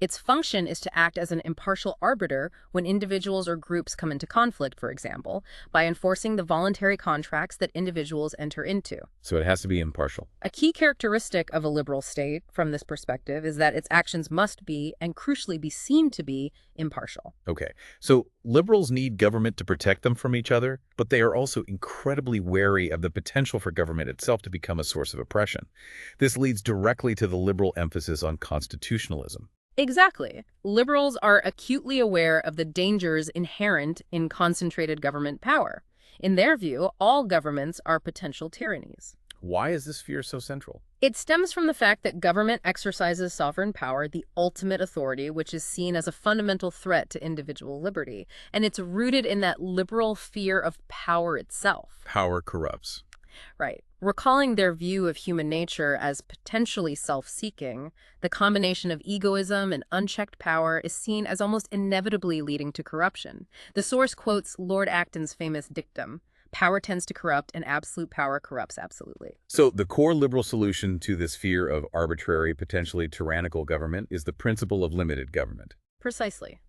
Its function is to act as an impartial arbiter when individuals or groups come into conflict, for example, by enforcing the voluntary contracts that individuals enter into. So it has to be impartial. A key characteristic of a liberal state, from this perspective, is that its actions must be, and crucially be seen to be, impartial. Okay, so liberals need government to protect them from each other, but they are also incredibly wary of the potential for government itself to become a source of oppression. This leads directly to the liberal emphasis on constitutionalism. Exactly. Liberals are acutely aware of the dangers inherent in concentrated government power. In their view, all governments are potential tyrannies. Why is this fear so central? It stems from the fact that government exercises sovereign power, the ultimate authority, which is seen as a fundamental threat to individual liberty. And it's rooted in that liberal fear of power itself. Power corrupts. Right. Recalling their view of human nature as potentially self-seeking, the combination of egoism and unchecked power is seen as almost inevitably leading to corruption. The source quotes Lord Acton's famous dictum, "Power tends to corrupt, and absolute power corrupts absolutely." So the core liberal solution to this fear of arbitrary, potentially tyrannical government is the principle of limited government. Precisely.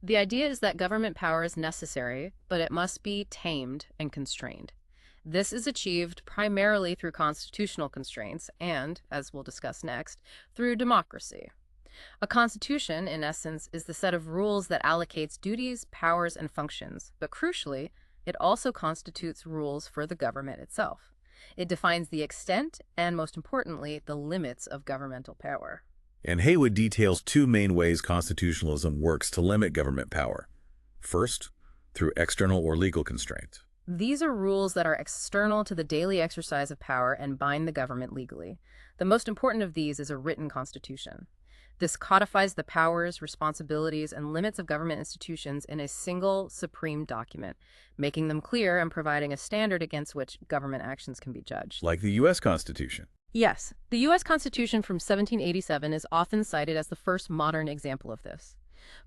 The idea is that government power is necessary, but it must be tamed and constrained. This is achieved primarily through constitutional constraints and, as we'll discuss next, through democracy. A constitution, in essence, is the set of rules that allocates duties, powers, and functions, but crucially, it also constitutes rules for the government itself. It defines the extent and, most importantly, the limits of governmental power. And Haywood details two main ways constitutionalism works to limit government power. First, through external or legal constraints. These are rules that are external to the daily exercise of power and bind the government legally. The most important of these is a written constitution. This codifies the powers, responsibilities, and limits of government institutions in a single supreme document, making them clear and providing a standard against which government actions can be judged. Like the U.S. Constitution. Yes, the U.S. Constitution from 1787 is often cited as the first modern example of this.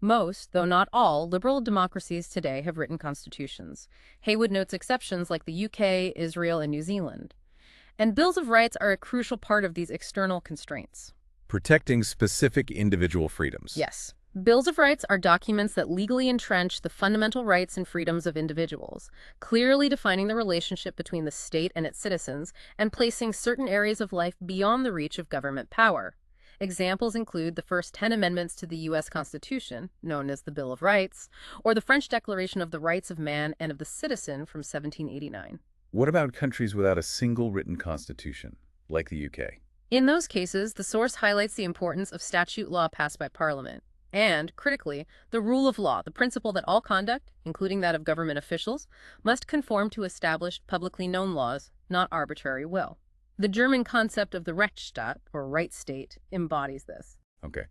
Most, though not all, liberal democracies today have written constitutions. Haywood notes exceptions like the UK, Israel, and New Zealand. And bills of rights are a crucial part of these external constraints. Protecting specific individual freedoms. Yes. Bills of rights are documents that legally entrench the fundamental rights and freedoms of individuals, clearly defining the relationship between the state and its citizens, and placing certain areas of life beyond the reach of government power. Examples include the first 10 amendments to the U.S. Constitution, known as the Bill of Rights, or the French Declaration of the Rights of Man and of the Citizen from 1789. What about countries without a single written constitution, like the UK? In those cases, the source highlights the importance of statute law passed by Parliament. And, critically, the rule of law, the principle that all conduct, including that of government officials, must conform to established, publicly known laws, not arbitrary will. The German concept of the Rechtsstaat, or right state, embodies this. Okay.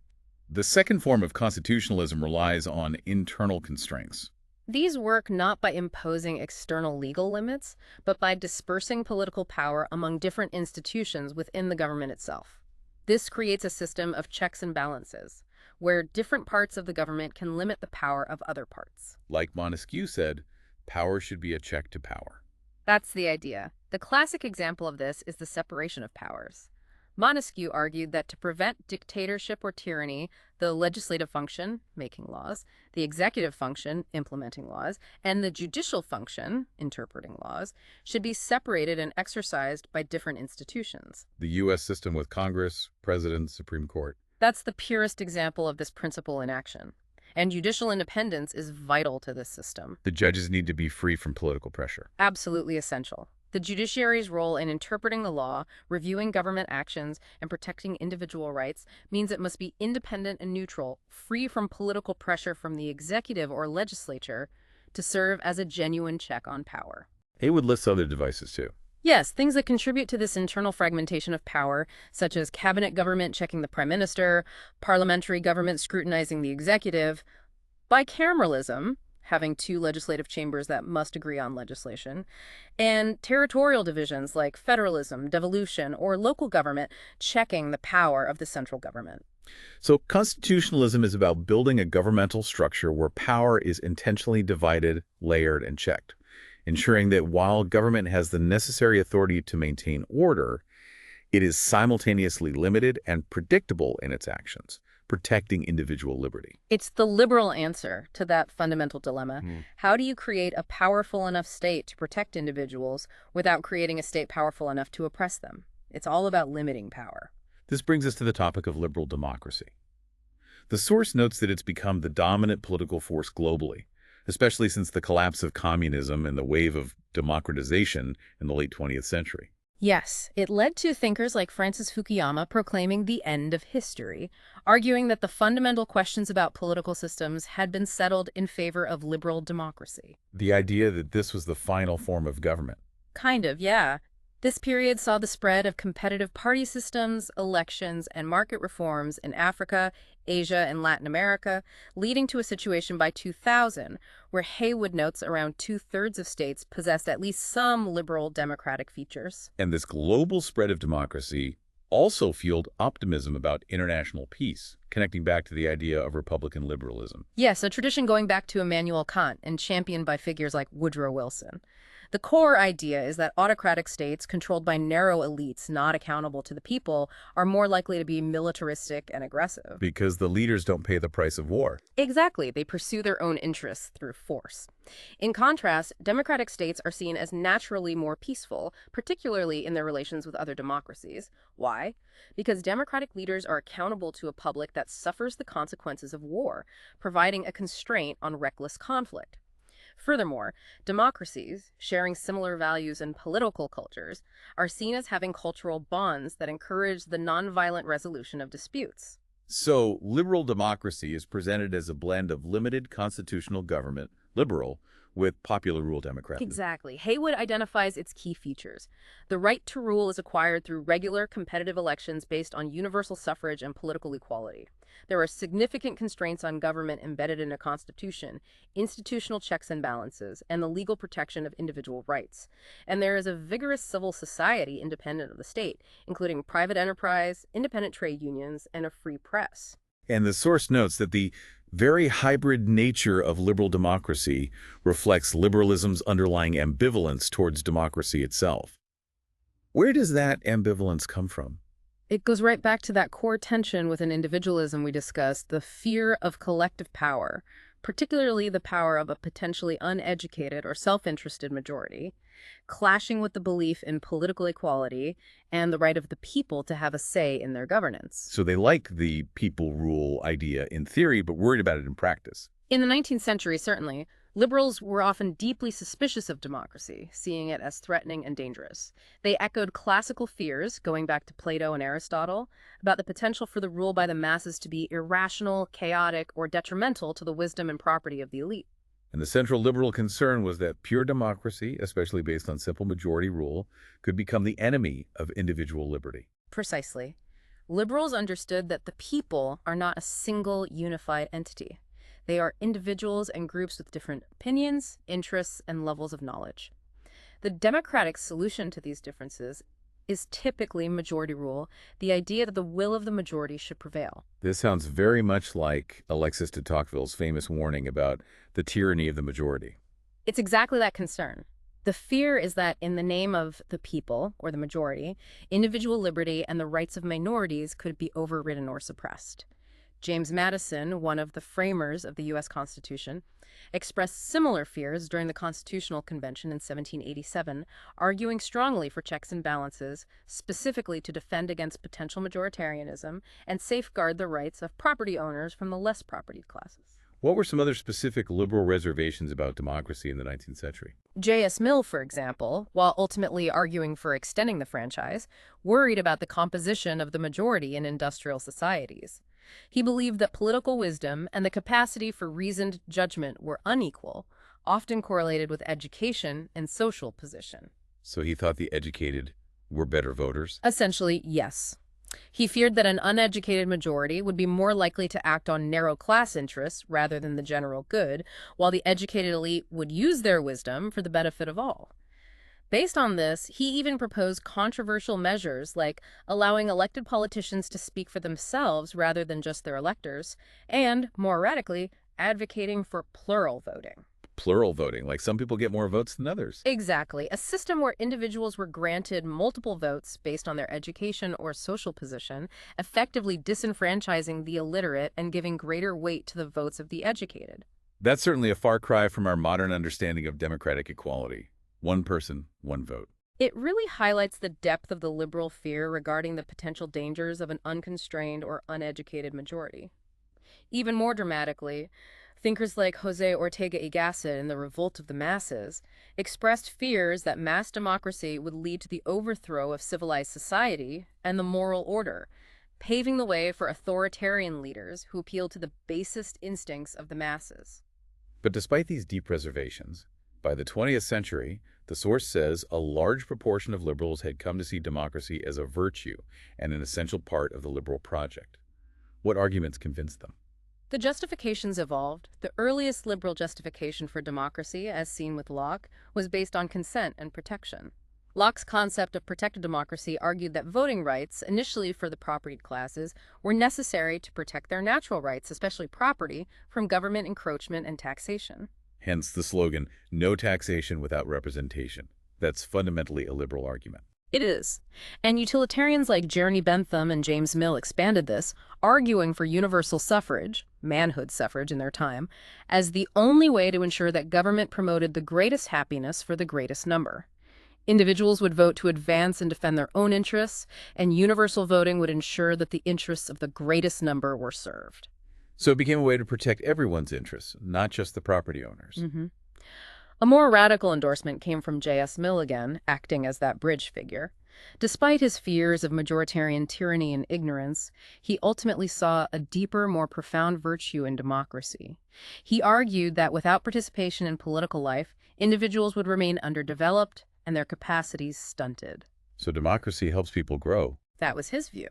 The second form of constitutionalism relies on internal constraints. These work not by imposing external legal limits, but by dispersing political power among different institutions within the government itself. This creates a system of checks and balances, where different parts of the government can limit the power of other parts. Like Montesquieu said, power should be a check to power. That's the idea. The classic example of this is the separation of powers. Montesquieu argued that to prevent dictatorship or tyranny, the legislative function, making laws, the executive function, implementing laws, and the judicial function, interpreting laws, should be separated and exercised by different institutions. The U.S. system with Congress, President, Supreme Court. That's the purest example of this principle in action. And judicial independence is vital to this system. The judges need to be free from political pressure. Absolutely essential. The judiciary's role in interpreting the law, reviewing government actions, and protecting individual rights means it must be independent and neutral, free from political pressure from the executive or legislature, to serve as a genuine check on power. It would list other devices, too. Yes, things that contribute to this internal fragmentation of power, such as cabinet government checking the prime minister, parliamentary government scrutinizing the executive, bicameralism, having two legislative chambers that must agree on legislation, and territorial divisions like federalism, devolution, or local government checking the power of the central government. So constitutionalism is about building a governmental structure where power is intentionally divided, layered, and checked, ensuring that while government has the necessary authority to maintain order, it is simultaneously limited and predictable in its actions, protecting individual liberty. It's the liberal answer to that fundamental dilemma. How do you create a powerful enough state to protect individuals without creating a state powerful enough to oppress them? It's all about limiting power. This brings us to the topic of liberal democracy. The source notes that it's become the dominant political force globally, especially since the collapse of communism and the wave of democratization in the late 20th century. Yes, it led to thinkers like Francis Fukuyama proclaiming the end of history, arguing that the fundamental questions about political systems had been settled in favor of liberal democracy. The idea that this was the final form of government. Kind of, yeah. This period saw the spread of competitive party systems, elections, and market reforms in Africa, Asia, and Latin America, leading to a situation by 2000 where Haywood notes around two-thirds of states possessed at least some liberal democratic features. And this global spread of democracy also fueled optimism about international peace, connecting back to the idea of Republican liberalism. Yes, a tradition going back to Immanuel Kant and championed by figures like Woodrow Wilson. The core idea is that autocratic states controlled by narrow elites not accountable to the people are more likely to be militaristic and aggressive. Because the leaders don't pay the price of war. Exactly. They pursue their own interests through force. In contrast, democratic states are seen as naturally more peaceful, particularly in their relations with other democracies. Why? Because democratic leaders are accountable to a public that suffers the consequences of war, providing a constraint on reckless conflict. Furthermore, democracies, sharing similar values and political cultures, are seen as having cultural bonds that encourage the nonviolent resolution of disputes. So, liberal democracy is presented as a blend of limited constitutional government, liberal, with popular rule democracy. Exactly. Haywood identifies its key features. The right to rule is acquired through regular competitive elections based on universal suffrage and political equality. There are significant constraints on government embedded in a constitution, institutional checks and balances, and the legal protection of individual rights. And there is a vigorous civil society independent of the state, including private enterprise, independent trade unions, and a free press. And the source notes that the very hybrid nature of liberal democracy reflects liberalism's underlying ambivalence towards democracy itself. Where does that ambivalence come from? It goes right back to that core tension within individualism we discussed, the fear of collective power particularly the power of a potentially uneducated or self-interested majority, clashing with the belief in political equality and the right of the people to have a say in their governance. So they like the people rule idea in theory, but worried about it in practice. In the 19th century, certainly, liberals were often deeply suspicious of democracy, seeing it as threatening and dangerous. They echoed classical fears, going back to Plato and Aristotle, about the potential for the rule by the masses to be irrational, chaotic, or detrimental to the wisdom and property of the elite. And the central liberal concern was that pure democracy, especially based on simple majority rule, could become the enemy of individual liberty. Precisely. Liberals understood that the people are not a single unified entity. They are individuals and groups with different opinions, interests, and levels of knowledge. The democratic solution to these differences is typically majority rule, the idea that the will of the majority should prevail. This sounds very much like Alexis de Tocqueville's famous warning about the tyranny of the majority. It's exactly that concern. The fear is that in the name of the people, or the majority, individual liberty and the rights of minorities could be overridden or suppressed. James Madison, one of the framers of the U.S. Constitution, expressed similar fears during the Constitutional Convention in 1787, arguing strongly for checks and balances, specifically to defend against potential majoritarianism and safeguard the rights of property owners from the less propertied classes. What were some other specific liberal reservations about democracy in the 19th century? J.S. Mill, for example, while ultimately arguing for extending the franchise, worried about the composition of the majority in industrial societies. He believed that political wisdom and the capacity for reasoned judgment were unequal, often correlated with education and social position. So he thought the educated were better voters? Essentially, yes. He feared that an uneducated majority would be more likely to act on narrow class interests rather than the general good, while the educated elite would use their wisdom for the benefit of all. Based on this, he even proposed controversial measures like allowing elected politicians to speak for themselves rather than just their electors, and, more radically, advocating for plural voting. Plural voting, like some people get more votes than others. Exactly. A system where individuals were granted multiple votes based on their education or social position, effectively disenfranchising the illiterate and giving greater weight to the votes of the educated. That's certainly a far cry from our modern understanding of democratic equality. One person, one vote. It really highlights the depth of the liberal fear regarding the potential dangers of an unconstrained or uneducated majority. Even more dramatically, thinkers like José Ortega y Gasset in The Revolt of the Masses expressed fears that mass democracy would lead to the overthrow of civilized society and the moral order, paving the way for authoritarian leaders who appealed to the basest instincts of the masses. But despite these deep reservations, by the 20th century, the source says a large proportion of liberals had come to see democracy as a virtue and an essential part of the liberal project. What arguments convinced them? The justifications evolved. The earliest liberal justification for democracy, as seen with Locke, was based on consent and protection. Locke's concept of protected democracy argued that voting rights, initially for the propertied classes, were necessary to protect their natural rights, especially property, from government encroachment and taxation. Hence the slogan, no taxation without representation. That's fundamentally a liberal argument. It is. And utilitarians like Jeremy Bentham and James Mill expanded this, arguing for universal suffrage, manhood suffrage in their time, as the only way to ensure that government promoted the greatest happiness for the greatest number. Individuals would vote to advance and defend their own interests, and universal voting would ensure that the interests of the greatest number were served. So it became a way to protect everyone's interests, not just the property owners. A more radical endorsement came from J.S. Mill again, acting as that bridge figure. Despite his fears of majoritarian tyranny and ignorance, he ultimately saw a deeper, more profound virtue in democracy. He argued that without participation in political life, individuals would remain underdeveloped and their capacities stunted. So democracy helps people grow. That was his view.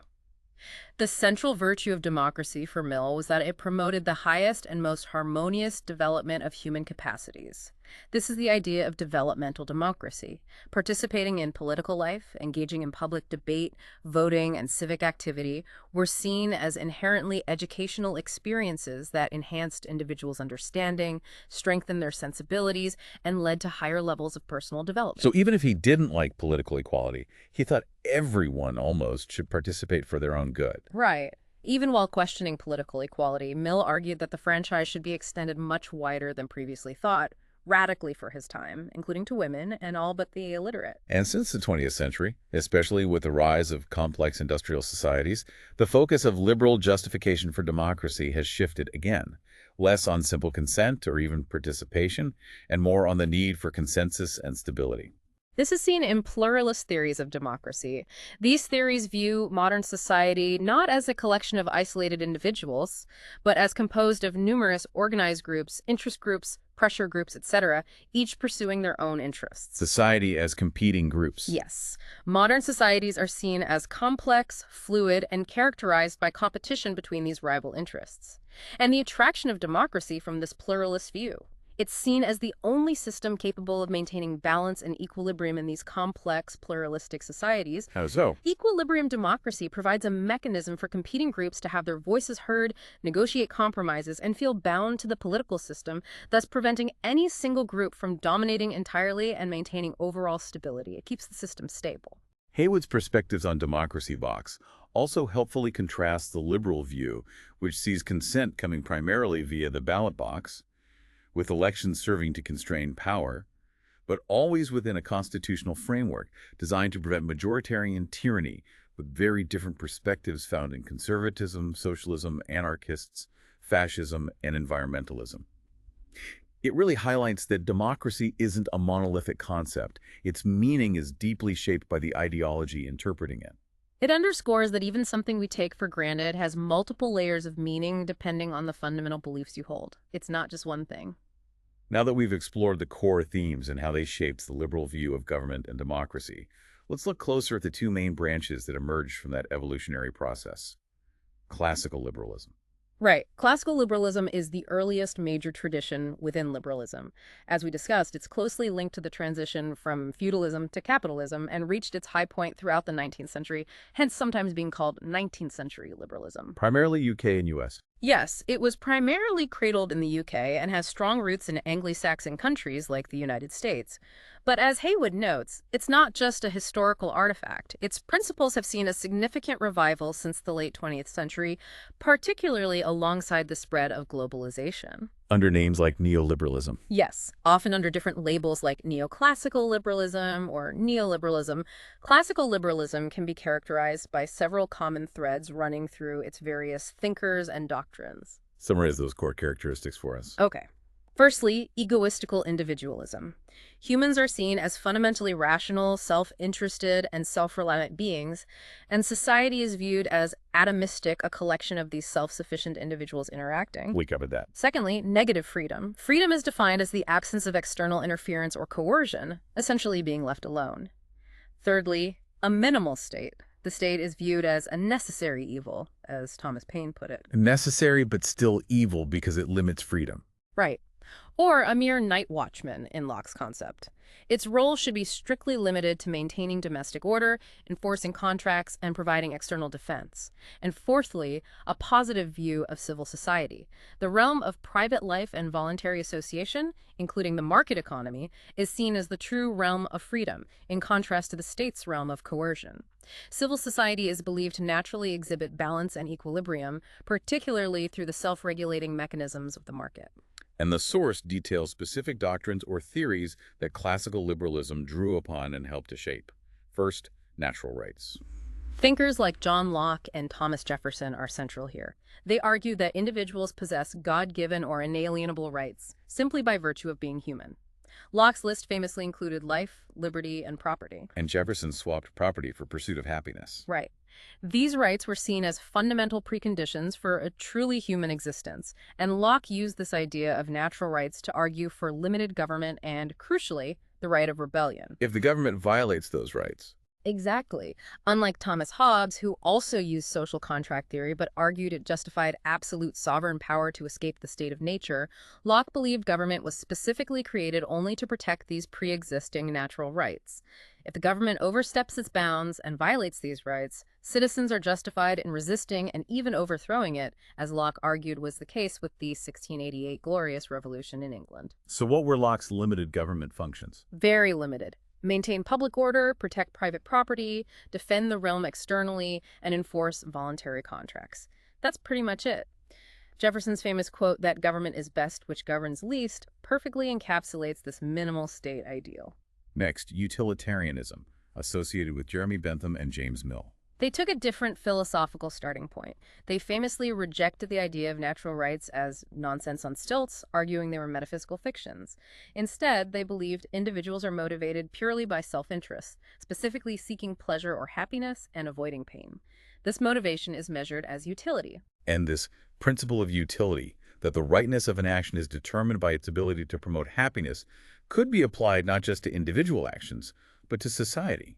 The central virtue of democracy for Mill was that it promoted the highest and most harmonious development of human capacities. This is the idea of developmental democracy. Participating in political life, engaging in public debate, voting, and civic activity were seen as inherently educational experiences that enhanced individuals' understanding, strengthened their sensibilities, and led to higher levels of personal development. So even if he didn't like political equality, he thought everyone almost should participate for their own good. Right. Even while questioning political equality, Mill argued that the franchise should be extended much wider than previously thought, radically for his time, including to women and all but the illiterate. And since the 20th century, especially with the rise of complex industrial societies, the focus of liberal justification for democracy has shifted again, less on simple consent or even participation, and more on the need for consensus and stability. This is seen in pluralist theories of democracy. These theories view modern society not as a collection of isolated individuals, but as composed of numerous organized groups, interest groups, pressure groups, etc., each pursuing their own interests. Society as competing groups. Yes, modern societies are seen as complex, fluid, and characterized by competition between these rival interests. And the attraction of democracy from this pluralist view. It's seen as the only system capable of maintaining balance and equilibrium in these complex, pluralistic societies. How so? Equilibrium democracy provides a mechanism for competing groups to have their voices heard, negotiate compromises, and feel bound to the political system, thus preventing any single group from dominating entirely and maintaining overall stability. It keeps the system stable. Haywood's perspectives on democracy box also helpfully contrast the liberal view, which sees consent coming primarily via the ballot box, with elections serving to constrain power, but always within a constitutional framework designed to prevent majoritarian tyranny, with very different perspectives found in conservatism, socialism, anarchists, fascism, and environmentalism. It really highlights that democracy isn't a monolithic concept. Its meaning is deeply shaped by the ideology interpreting it. It underscores that even something we take for granted has multiple layers of meaning depending on the fundamental beliefs you hold. It's not just one thing. Now that we've explored the core themes and how they shaped the liberal view of government and democracy, let's look closer at the two main branches that emerged from that evolutionary process. Classical liberalism. Right. Classical liberalism is the earliest major tradition within liberalism. As we discussed, it's closely linked to the transition from feudalism to capitalism and reached its high point throughout the 19th century, hence sometimes being called 19th century liberalism. Primarily UK and US. Yes, it was primarily cradled in the UK and has strong roots in Anglo-Saxon countries like the United States. But as Haywood notes, it's not just a historical artifact. Its principles have seen a significant revival since the late 20th century, particularly alongside the spread of globalization. Under names like neoliberalism. Yes, often under different labels like neoclassical liberalism or neoliberalism, classical liberalism can be characterized by several common threads running through its various thinkers and doctrines. Summarize those core characteristics for us. Okay. Firstly, egoistical individualism. Humans are seen as fundamentally rational, self-interested, and self-reliant beings, and society is viewed as atomistic, a collection of these self-sufficient individuals interacting. We covered that. Secondly, negative freedom. Freedom is defined as the absence of external interference or coercion, essentially being left alone. Thirdly, a minimal state. The state is viewed as a necessary evil, as Thomas Paine put it. Necessary but still evil because it limits freedom. Right. Or a mere night watchman in Locke's concept. Its role should be strictly limited to maintaining domestic order, enforcing contracts, and providing external defense. And fourthly, a positive view of civil society. The realm of private life and voluntary association, including the market economy, is seen as the true realm of freedom, in contrast to the state's realm of coercion. Civil society is believed to naturally exhibit balance and equilibrium, particularly through the self-regulating mechanisms of the market. And the source details specific doctrines or theories that classical liberalism drew upon and helped to shape. First, natural rights. Thinkers like John Locke and Thomas Jefferson are central here. They argue that individuals possess God-given or inalienable rights simply by virtue of being human. Locke's list famously included life, liberty, and property. And Jefferson swapped property for pursuit of happiness. Right. These rights were seen as fundamental preconditions for a truly human existence, and Locke used this idea of natural rights to argue for limited government and, crucially, the right of rebellion. If the government violates those rights. Exactly. Unlike Thomas Hobbes, who also used social contract theory but argued it justified absolute sovereign power to escape the state of nature, Locke believed government was specifically created only to protect these pre-existing natural rights. If the government oversteps its bounds and violates these rights, citizens are justified in resisting and even overthrowing it, as Locke argued was the case with the 1688 Glorious Revolution in England. So what were Locke's limited government functions? Very limited. Maintain public order, protect private property, defend the realm externally, and enforce voluntary contracts. That's pretty much it. Jefferson's famous quote, "that government is best which governs least," perfectly encapsulates this minimal state ideal. Next, utilitarianism, associated with Jeremy Bentham and James Mill. They took a different philosophical starting point. They famously rejected the idea of natural rights as nonsense on stilts, arguing they were metaphysical fictions. Instead, they believed individuals are motivated purely by self-interest, specifically seeking pleasure or happiness and avoiding pain. This motivation is measured as utility. And this principle of utility, that the rightness of an action is determined by its ability to promote happiness, could be applied not just to individual actions, but to society,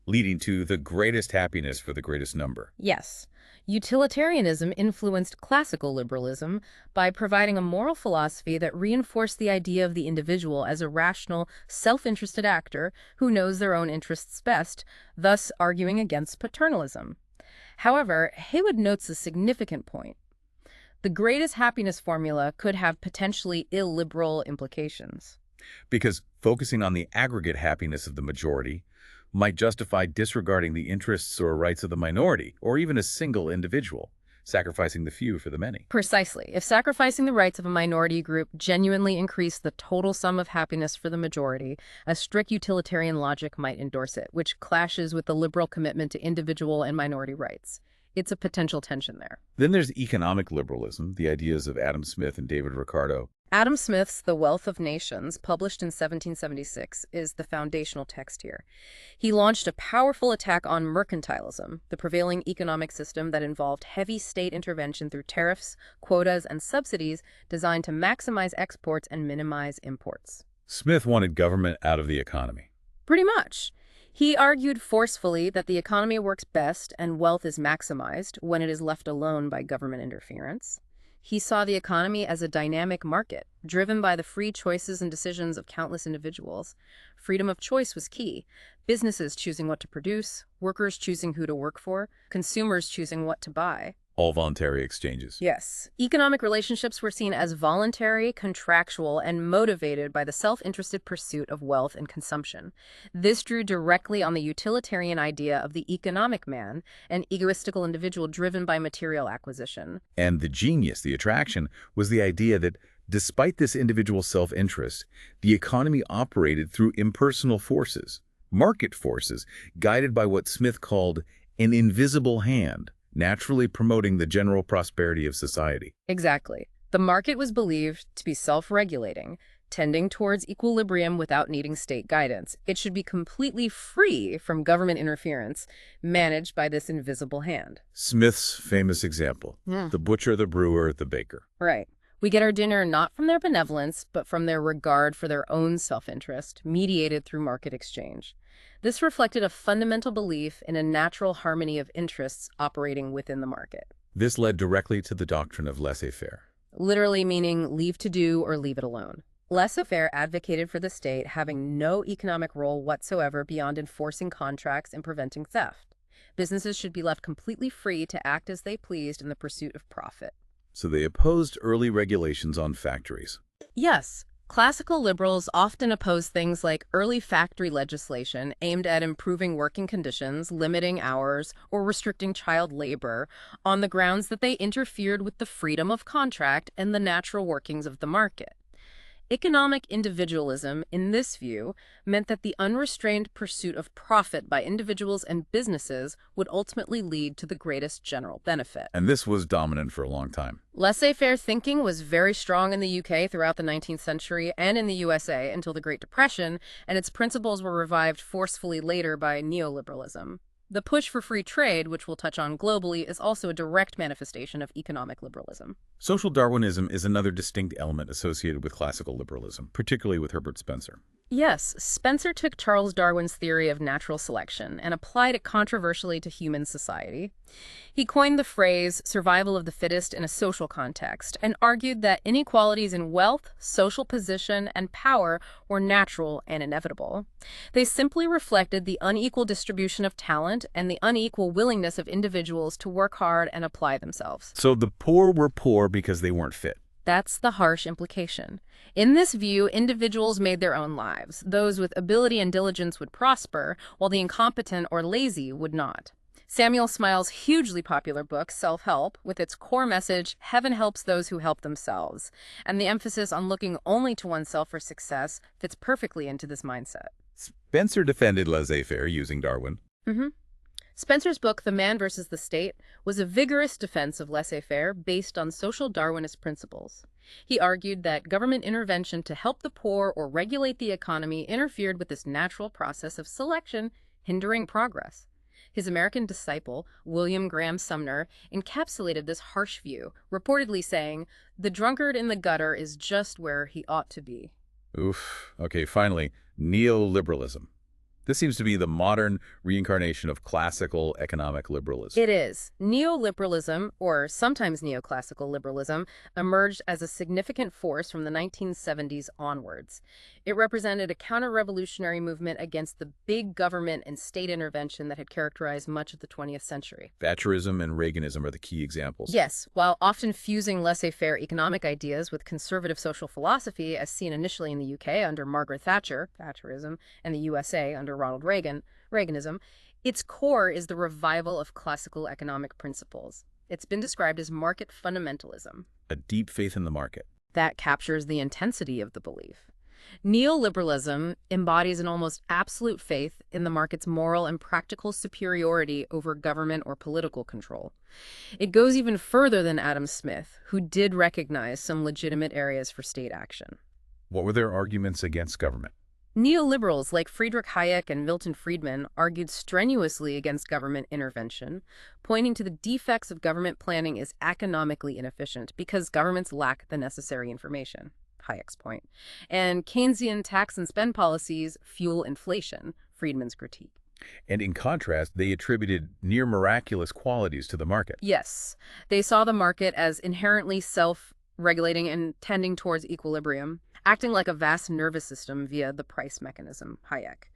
leading to the greatest happiness for the greatest number. Yes, utilitarianism influenced classical liberalism by providing a moral philosophy that reinforced the idea of the individual as a rational, self-interested actor who knows their own interests best, thus arguing against paternalism. However, Haywood notes a significant point. The greatest happiness formula could have potentially illiberal implications. Because focusing on the aggregate happiness of the majority might justify disregarding the interests or rights of the minority, or even a single individual, sacrificing the few for the many. Precisely. If sacrificing the rights of a minority group genuinely increased the total sum of happiness for the majority, a strict utilitarian logic might endorse it, which clashes with the liberal commitment to individual and minority rights. It's a potential tension there. Then there's economic liberalism, the ideas of Adam Smith and David Ricardo. Adam Smith's The Wealth of Nations, published in 1776, is the foundational text here. He launched a powerful attack on mercantilism, the prevailing economic system that involved heavy state intervention through tariffs, quotas, and subsidies designed to maximize exports and minimize imports. Smith wanted government out of the economy. Pretty much. He argued forcefully that the economy works best and wealth is maximized when it is left alone by government interference. He saw the economy as a dynamic market, driven by the free choices and decisions of countless individuals. Freedom of choice was key. Businesses choosing what to produce, workers choosing who to work for, consumers choosing what to buy. All voluntary exchanges. Yes. Economic relationships were seen as voluntary, contractual, and motivated by the self-interested pursuit of wealth and consumption. This drew directly on the utilitarian idea of the economic man, an egoistical individual driven by material acquisition. And the genius, the attraction, was the idea that despite this individual self-interest, the economy operated through impersonal forces, market forces, guided by what Smith called an invisible hand, naturally promoting the general prosperity of society. Exactly. The market was believed to be self-regulating, tending towards equilibrium without needing state guidance. It should be completely free from government interference, managed by this invisible hand. Smith's famous example, the butcher, the brewer, the baker. Right. We get our dinner not from their benevolence, but from their regard for their own self-interest, mediated through market exchange. This reflected a fundamental belief in a natural harmony of interests operating within the market. This led directly to the doctrine of laissez-faire. Literally meaning leave to do or leave it alone. Laissez-faire advocated for the state having no economic role whatsoever beyond enforcing contracts and preventing theft. Businesses should be left completely free to act as they pleased in the pursuit of profit. So they opposed early regulations on factories. Yes. Classical liberals often oppose things like early factory legislation aimed at improving working conditions, limiting hours, or restricting child labor on the grounds that they interfered with the freedom of contract and the natural workings of the market. Economic individualism, in this view, meant that the unrestrained pursuit of profit by individuals and businesses would ultimately lead to the greatest general benefit. And this was dominant for a long time. Laissez-faire thinking was very strong in the UK throughout the 19th century and in the USA until the Great Depression, and its principles were revived forcefully later by neoliberalism. The push for free trade, which we'll touch on globally, is also a direct manifestation of economic liberalism. Social Darwinism is another distinct element associated with classical liberalism, particularly with Herbert Spencer. Yes, Spencer took Charles Darwin's theory of natural selection and applied it controversially to human society. He coined the phrase survival of the fittest in a social context and argued that inequalities in wealth, social position, and power were natural and inevitable. They simply reflected the unequal distribution of talent and the unequal willingness of individuals to work hard and apply themselves. So the poor were poor because they weren't fit. That's the harsh implication. In this view, individuals made their own lives. Those with ability and diligence would prosper, while the incompetent or lazy would not. Samuel Smiles' hugely popular book, Self-Help, with its core message, Heaven helps those who help themselves, and the emphasis on looking only to oneself for success, fits perfectly into this mindset. Spencer defended laissez-faire using Darwin. hmm Spencer's book, The Man versus the State, was a vigorous defense of laissez-faire based on social Darwinist principles. He argued that government intervention to help the poor or regulate the economy interfered with this natural process of selection, hindering progress. His American disciple, William Graham Sumner, encapsulated this harsh view, reportedly saying, "The drunkard in the gutter is just where he ought to be." Oof. Okay, finally, neoliberalism. This seems to be the modern reincarnation of classical economic liberalism. It is. Neoliberalism, or sometimes neoclassical liberalism, emerged as a significant force from the 1970s onwards. It represented a counter-revolutionary movement against the big government and state intervention that had characterized much of the 20th century. Thatcherism and Reaganism are the key examples. Yes, while often fusing laissez-faire economic ideas with conservative social philosophy, as seen initially in the UK under Margaret Thatcher, Thatcherism, and the USA under Ronald Reagan, Reaganism, its core is the revival of classical economic principles. It's been described as market fundamentalism. A deep faith in the market. That captures the intensity of the belief. Neoliberalism embodies an almost absolute faith in the market's moral and practical superiority over government or political control. It goes even further than Adam Smith, who did recognize some legitimate areas for state action. What were their arguments against government? Neoliberals like Friedrich Hayek and Milton Friedman argued strenuously against government intervention, pointing to the defects of government planning as economically inefficient because governments lack the necessary information, Hayek's point. And Keynesian tax and spend policies fuel inflation, Friedman's critique. And in contrast, they attributed near miraculous qualities to the market. Yes, they saw the market as inherently self-regulating and tending towards equilibrium, acting like a vast nervous system via the price mechanism, Hayek.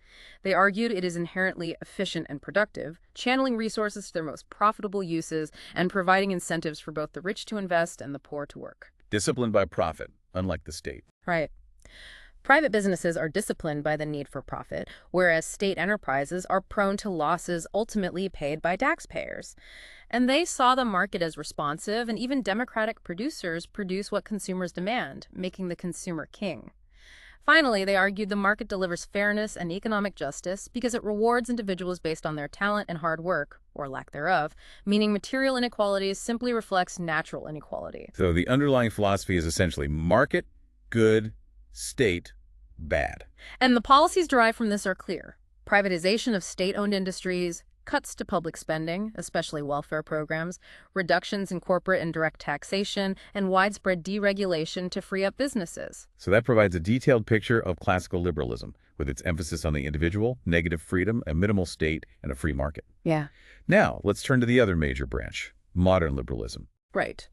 They argued it is inherently efficient and productive, channeling resources to their most profitable uses and providing incentives for both the rich to invest and the poor to work. Disciplined by profit, unlike the state. Right. Private businesses are disciplined by the need for profit, whereas state enterprises are prone to losses ultimately paid by taxpayers. And they saw the market as responsive, and even democratic producers produce what consumers demand, making the consumer king. Finally, they argued the market delivers fairness and economic justice because it rewards individuals based on their talent and hard work, or lack thereof, meaning material inequality simply reflects natural inequality. So the underlying philosophy is essentially market, good, state, bad. And the policies derived from this are clear. Privatization of state-owned industries, cuts to public spending, especially welfare programs, reductions in corporate and direct taxation, and widespread deregulation to free up businesses. So that provides a detailed picture of classical liberalism, with its emphasis on the individual, negative freedom, a minimal state, and a free market. Yeah. Now, let's turn to the other major branch, modern liberalism. Right.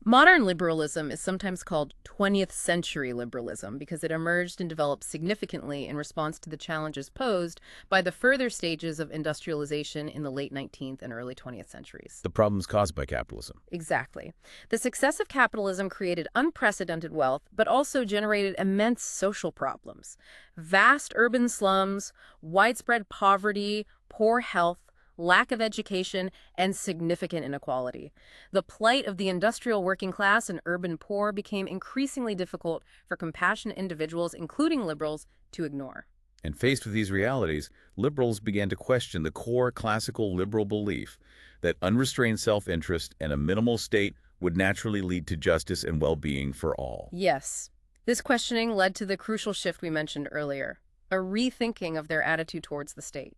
Modern liberalism is sometimes called 20th century liberalism because it emerged and developed significantly in response to the challenges posed by the further stages of industrialization in the late 19th and early 20th centuries. The problems caused by capitalism. Exactly. The success of capitalism created unprecedented wealth, but also generated immense social problems. Vast urban slums, widespread poverty, poor health, lack of education, and significant inequality. The plight of the industrial working class and urban poor became increasingly difficult for compassionate individuals, including liberals, to ignore. And faced with these realities, liberals began to question the core classical liberal belief that unrestrained self-interest and a minimal state would naturally lead to justice and well-being for all. Yes. This questioning led to the crucial shift we mentioned earlier, a rethinking of their attitude towards the state.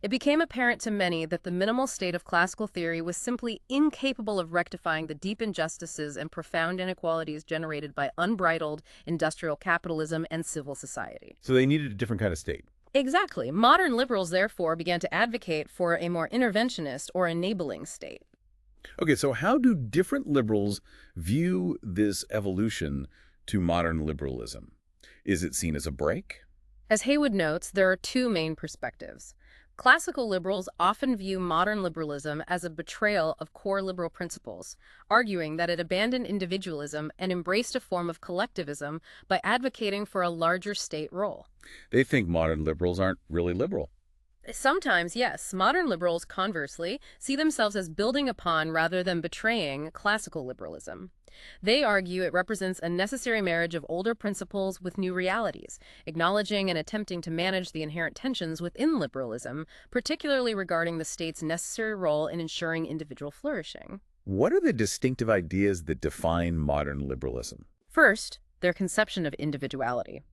It became apparent to many that the minimal state of classical theory was simply incapable of rectifying the deep injustices and profound inequalities generated by unbridled industrial capitalism and civil society. So they needed a different kind of state. Exactly. Modern liberals, therefore, began to advocate for a more interventionist or enabling state. Okay, so how do different liberals view this evolution to modern liberalism? Is it seen as a break? As Haywood notes, there are two main perspectives. Classical liberals often view modern liberalism as a betrayal of core liberal principles, arguing that it abandoned individualism and embraced a form of collectivism by advocating for a larger state role. They think modern liberals aren't really liberal. Sometimes, yes. Modern liberals, conversely, see themselves as building upon rather than betraying classical liberalism. They argue it represents a necessary marriage of older principles with new realities, acknowledging and attempting to manage the inherent tensions within liberalism, particularly regarding the state's necessary role in ensuring individual flourishing. What are the distinctive ideas that define modern liberalism? First, their conception of individuality.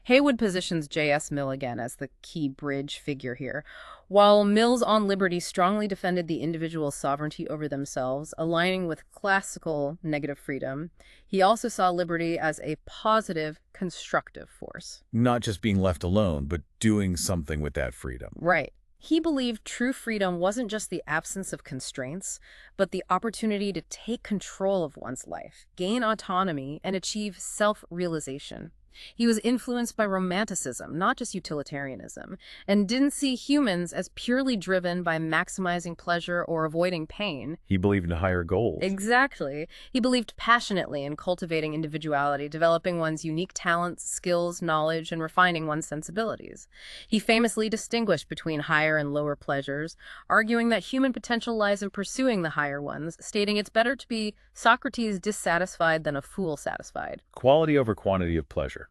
Haywood positions J.S. Mill again as the key bridge figure here. While Mill's On Liberty strongly defended the individual's sovereignty over themselves, aligning with classical negative freedom, he also saw liberty as a positive, constructive force. Not just being left alone, but doing something with that freedom. Right. He believed true freedom wasn't just the absence of constraints, but the opportunity to take control of one's life, gain autonomy, and achieve self-realization. He was influenced by Romanticism, not just utilitarianism, and didn't see humans as purely driven by maximizing pleasure or avoiding pain. He believed in higher goals. Exactly. He believed passionately in cultivating individuality, developing one's unique talents, skills, knowledge, and refining one's sensibilities. He famously distinguished between higher and lower pleasures, arguing that human potential lies in pursuing the higher ones, stating it's better to be Socrates dissatisfied than a fool satisfied. Quality over quantity of pleasure.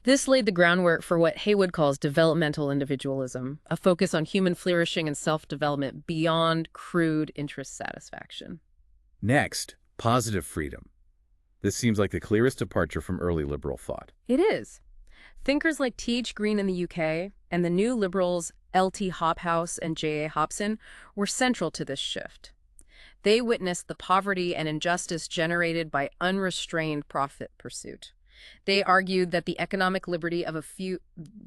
This laid the groundwork for what Haywood calls developmental individualism, a focus on human flourishing and self-development beyond crude interest satisfaction. Next, positive freedom. This seems like the clearest departure from early liberal thought. It is. Thinkers like T.H. Green in the UK and the new liberals L.T. Hobhouse and J.A. Hobson were central to this shift. They witnessed the poverty and injustice generated by unrestrained profit pursuit. They argued that the economic liberty of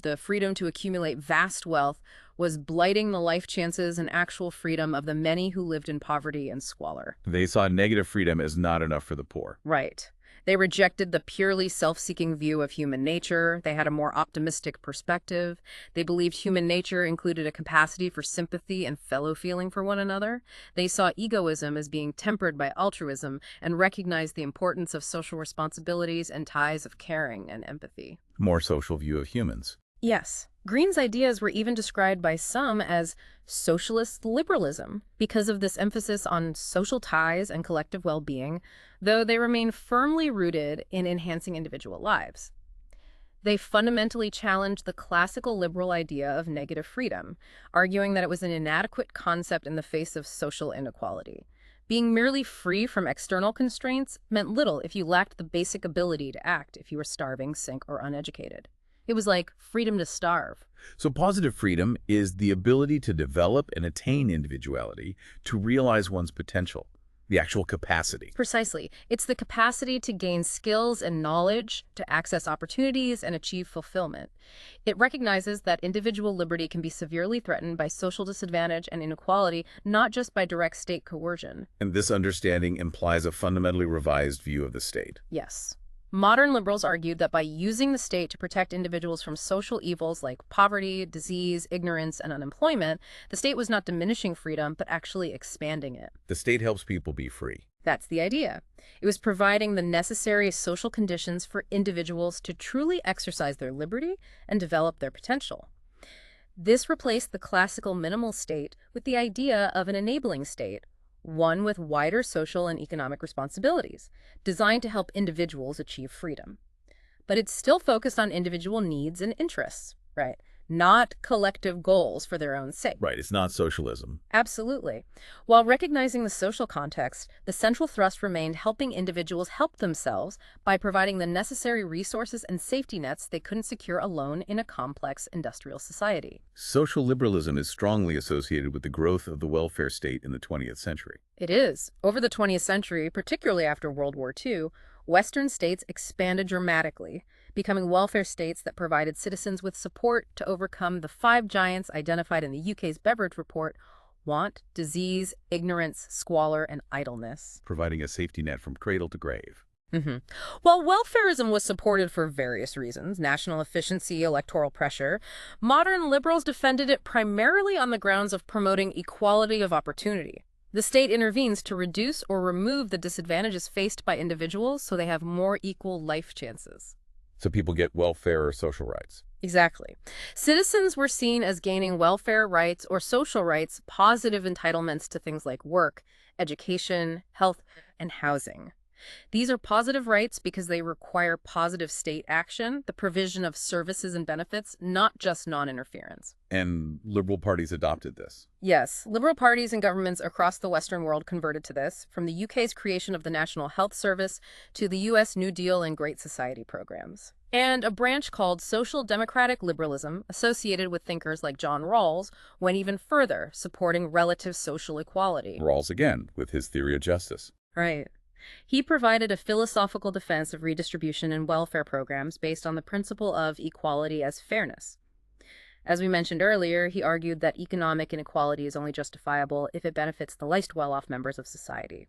the freedom to accumulate vast wealth, was blighting the life chances and actual freedom of the many who lived in poverty and squalor. They saw negative freedom as not enough for the poor. Right. They rejected the purely self-seeking view of human nature. They had a more optimistic perspective. They believed human nature included a capacity for sympathy and fellow feeling for one another. They saw egoism as being tempered by altruism and recognized the importance of social responsibilities and ties of caring and empathy. More social view of humans. Yes. Green's ideas were even described by some as socialist liberalism because of this emphasis on social ties and collective well-being, though they remain firmly rooted in enhancing individual lives. They fundamentally challenged the classical liberal idea of negative freedom, arguing that it was an inadequate concept in the face of social inequality. Being merely free from external constraints meant little if you lacked the basic ability to act if you were starving, sick, or uneducated. It was like freedom to starve. So positive freedom is the ability to develop and attain individuality, to realize one's potential, the actual capacity. Precisely. It's the capacity to gain skills and knowledge, to access opportunities, and achieve fulfillment. It recognizes that individual liberty can be severely threatened by social disadvantage and inequality, not just by direct state coercion. And this understanding implies a fundamentally revised view of the state. Yes. Modern liberals argued that by using the state to protect individuals from social evils like poverty, disease, ignorance, and unemployment, the state was not diminishing freedom, but actually expanding it. The state helps people be free. That's the idea. It was providing the necessary social conditions for individuals to truly exercise their liberty and develop their potential. This replaced the classical minimal state with the idea of an enabling state, one with wider social and economic responsibilities, designed to help individuals achieve freedom. But it's still focused on individual needs and interests, right? Not collective goals for their own sake. Right, it's not socialism. Absolutely. While recognizing the social context, the central thrust remained helping individuals help themselves by providing the necessary resources and safety nets they couldn't secure alone in a complex industrial society. Social liberalism is strongly associated with the growth of the welfare state in the 20th century. It is. Over the 20th century, particularly after World War II, Western states expanded dramatically, becoming welfare states that provided citizens with support to overcome the 5 giants identified in the UK's Beveridge Report: want, disease, ignorance, squalor, and idleness. Providing a safety net from cradle to grave. While welfarism was supported for various reasons, national efficiency, electoral pressure, modern liberals defended it primarily on the grounds of promoting equality of opportunity. The state intervenes to reduce or remove the disadvantages faced by individuals so they have more equal life chances. So people get welfare or social rights. Exactly. Citizens were seen as gaining welfare rights or social rights, positive entitlements to things like work, education, health, and housing. These are positive rights because they require positive state action, the provision of services and benefits, not just non-interference. And liberal parties adopted this. Yes, liberal parties and governments across the Western world converted to this, from the UK's creation of the National Health Service to the US New Deal and Great Society programs. And a branch called Social Democratic Liberalism, associated with thinkers like John Rawls, went even further, supporting relative social equality. Rawls again, with his theory of justice. Right. He provided a philosophical defense of redistribution and welfare programs based on the principle of equality as fairness. As we mentioned earlier, he argued that economic inequality is only justifiable if it benefits the least well-off members of society.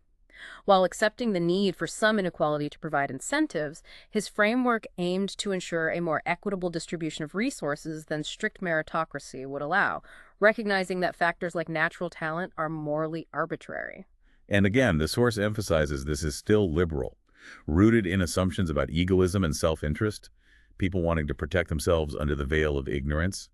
While accepting the need for some inequality to provide incentives, his framework aimed to ensure a more equitable distribution of resources than strict meritocracy would allow, recognizing that factors like natural talent are morally arbitrary. And again, the source emphasizes this is still liberal, rooted in assumptions about egoism and self-interest, people wanting to protect themselves under the veil of ignorance,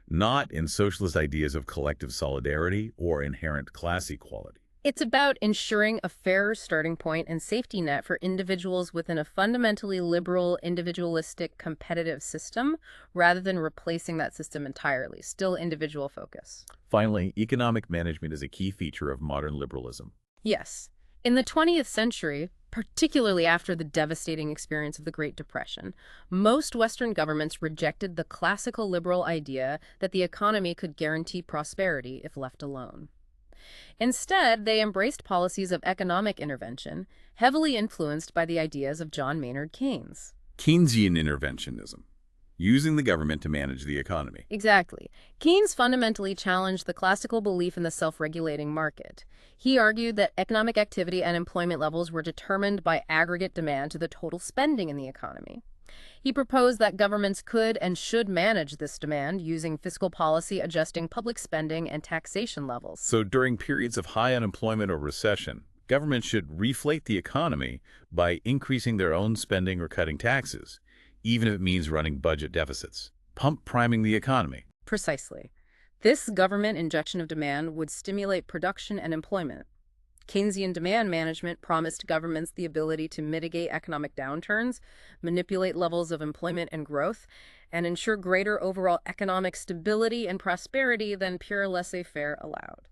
not in socialist ideas of collective solidarity or inherent class equality. It's about ensuring a fairer starting point and safety net for individuals within a fundamentally liberal, individualistic, competitive system, rather than replacing that system entirely, still individual focus. Finally, economic management is a key feature of modern liberalism. Yes. In the 20th century, particularly after the devastating experience of the Great Depression, most Western governments rejected the classical liberal idea that the economy could guarantee prosperity if left alone. Instead, they embraced policies of economic intervention, heavily influenced by the ideas of John Maynard Keynes. Keynesian interventionism, using the government to manage the economy. Exactly. Keynes fundamentally challenged the classical belief in the self-regulating market. He argued that economic activity and employment levels were determined by aggregate demand to the total spending in the economy. He proposed that governments could and should manage this demand using fiscal policy, adjusting public spending and taxation levels. So during periods of high unemployment or recession, governments should reflate the economy by increasing their own spending or cutting taxes, even if it means running budget deficits, priming the economy. Precisely. This government injection of demand would stimulate production and employment. Keynesian demand management promised governments the ability to mitigate economic downturns, manipulate levels of employment and growth, and ensure greater overall economic stability and prosperity than pure laissez-faire allowed.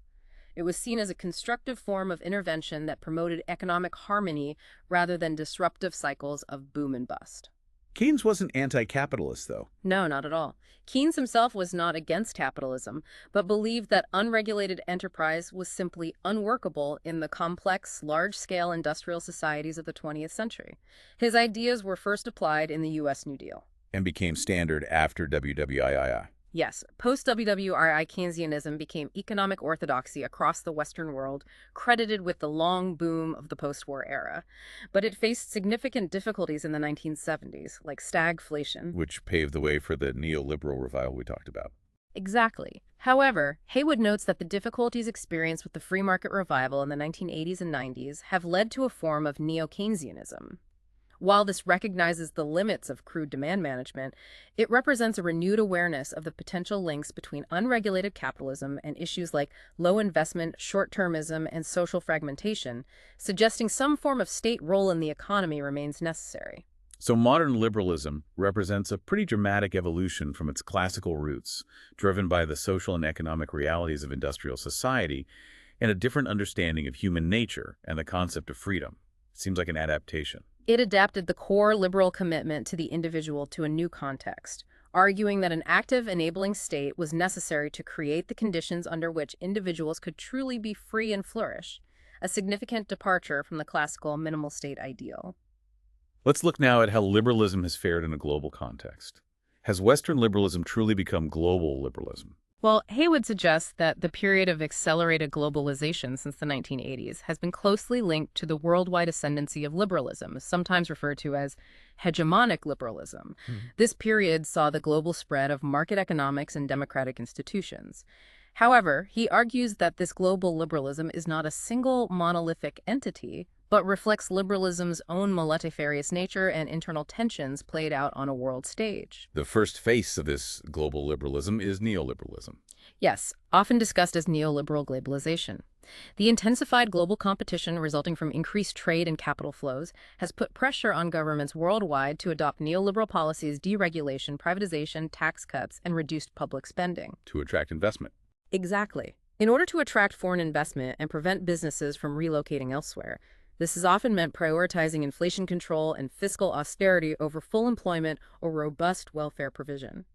It was seen as a constructive form of intervention that promoted economic harmony rather than disruptive cycles of boom and bust. Keynes wasn't anti-capitalist, though. No, not at all. Keynes himself was not against capitalism, but believed that unregulated enterprise was simply unworkable in the complex, large-scale industrial societies of the 20th century. His ideas were first applied in the US New Deal. And became standard after WWII. Yes, post-WWRI Keynesianism became economic orthodoxy across the Western world, credited with the long boom of the post-war era. But it faced significant difficulties in the 1970s, like stagflation. Which paved the way for the neoliberal revival we talked about. Exactly. However, Haywood notes that the difficulties experienced with the free market revival in the 1980s and 90s have led to a form of neo-Keynesianism. While this recognizes the limits of crude demand management, it represents a renewed awareness of the potential links between unregulated capitalism and issues like low investment, short-termism, and social fragmentation, suggesting some form of state role in the economy remains necessary. So modern liberalism represents a pretty dramatic evolution from its classical roots, driven by the social and economic realities of industrial society and a different understanding of human nature and the concept of freedom. It seems like an adaptation. It adapted the core liberal commitment to the individual to a new context, arguing that an active, enabling state was necessary to create the conditions under which individuals could truly be free and flourish, a significant departure from the classical minimal state ideal. Let's look now at how liberalism has fared in a global context. Has Western liberalism truly become global liberalism? Well, Haywood suggests that the period of accelerated globalization since the 1980s has been closely linked to the worldwide ascendancy of liberalism, sometimes referred to as hegemonic liberalism. This period saw the global spread of market economics and democratic institutions. However, he argues that this global liberalism is not a single monolithic entity, but reflects liberalism's own multifarious nature and internal tensions played out on a world stage. The first face of this global liberalism is neoliberalism. Yes, often discussed as neoliberal globalization. The intensified global competition resulting from increased trade and capital flows has put pressure on governments worldwide to adopt neoliberal policies, deregulation, privatization, tax cuts, and reduced public spending. To attract investment. Exactly. In order to attract foreign investment and prevent businesses from relocating elsewhere, this has often meant prioritizing inflation control and fiscal austerity over full employment or robust welfare provision.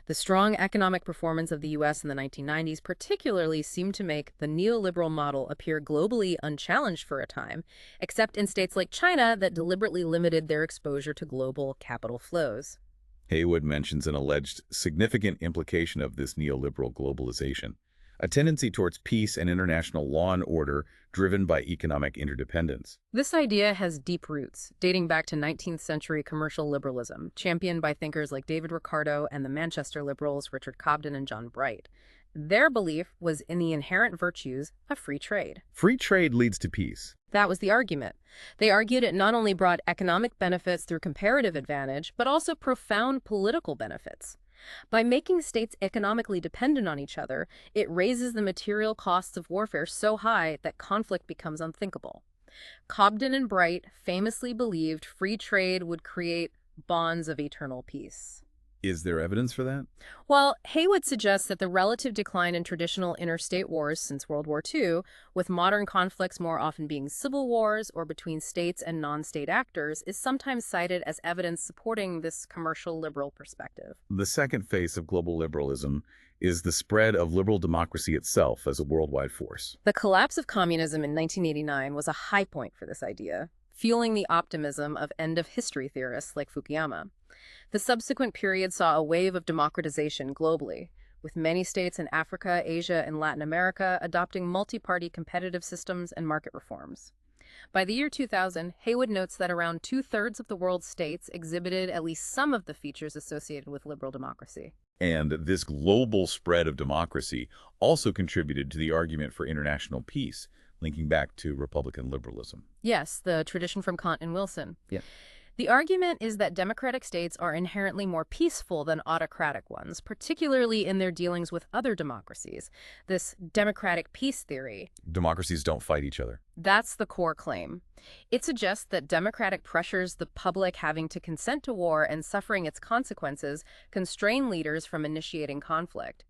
The strong economic performance of the U.S. in the 1990s particularly seemed to make the neoliberal model appear globally unchallenged for a time, except in states like China that deliberately limited their exposure to global capital flows. Haywood mentions an alleged significant implication of this neoliberal globalization, a tendency towards peace and international law and order driven by economic interdependence. This idea has deep roots, dating back to 19th century commercial liberalism, championed by thinkers like David Ricardo and the Manchester liberals Richard Cobden and John Bright. Their belief was in the inherent virtues of free trade. Free trade leads to peace. That was the argument. They argued it not only brought economic benefits through comparative advantage, but also profound political benefits. By making states economically dependent on each other, it raises the material costs of warfare so high that conflict becomes unthinkable. Cobden and Bright famously believed free trade would create bonds of eternal peace. Is there evidence for that? Well, Haywood suggests that the relative decline in traditional interstate wars since World War II, with modern conflicts more often being civil wars or between states and non-state actors, is sometimes cited as evidence supporting this commercial liberal perspective. The second face of global liberalism is the spread of liberal democracy itself as a worldwide force. The collapse of communism in 1989 was a high point for this idea, fueling the optimism of end-of-history theorists like Fukuyama. The subsequent period saw a wave of democratization globally, with many states in Africa, Asia, and Latin America adopting multi-party competitive systems and market reforms. By the year 2000, Haywood notes that around two-thirds of the world's states exhibited at least some of the features associated with liberal democracy. And this global spread of democracy also contributed to the argument for international peace, linking back to Republican liberalism. Yes, the tradition from Kant and Wilson. Yeah. The argument is that democratic states are inherently more peaceful than autocratic ones, particularly in their dealings with other democracies. This democratic peace theory, Democracies don't fight each other. that's the core claim. It suggests that democratic pressures, the public having to consent to war and suffering its consequences, constrain leaders from initiating conflict.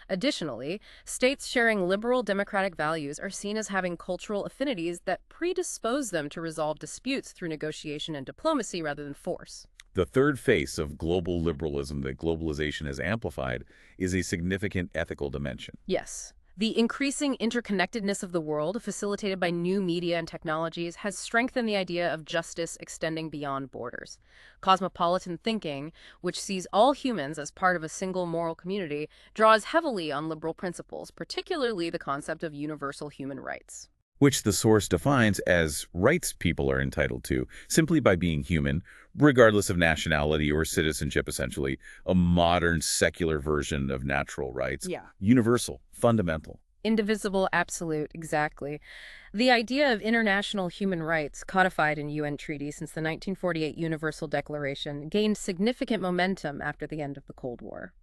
Additionally, states sharing liberal democratic values are seen as having cultural affinities that predispose them to resolve disputes through negotiation and diplomacy rather than force. The third face of global liberalism that globalization has amplified is a significant ethical dimension. Yes. The increasing interconnectedness of the world, facilitated by new media and technologies, has strengthened the idea of justice extending beyond borders. Cosmopolitan thinking, which sees all humans as part of a single moral community, draws heavily on liberal principles, particularly the concept of universal human rights. Which the source defines as rights people are entitled to, simply by being human, regardless of nationality or citizenship, essentially, a modern secular version of natural rights. Yeah. Universal, fundamental. Indivisible, absolute, exactly. The idea of international human rights, codified in UN treaties since the 1948 Universal Declaration, gained significant momentum after the end of the Cold War.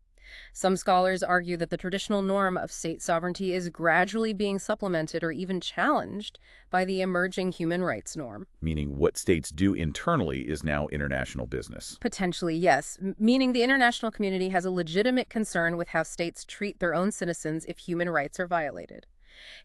Some scholars argue that the traditional norm of state sovereignty is gradually being supplemented or even challenged by the emerging human rights norm. Meaning what states do internally is now international business. Potentially, yes, meaning the international community has a legitimate concern with how states treat their own citizens if human rights are violated.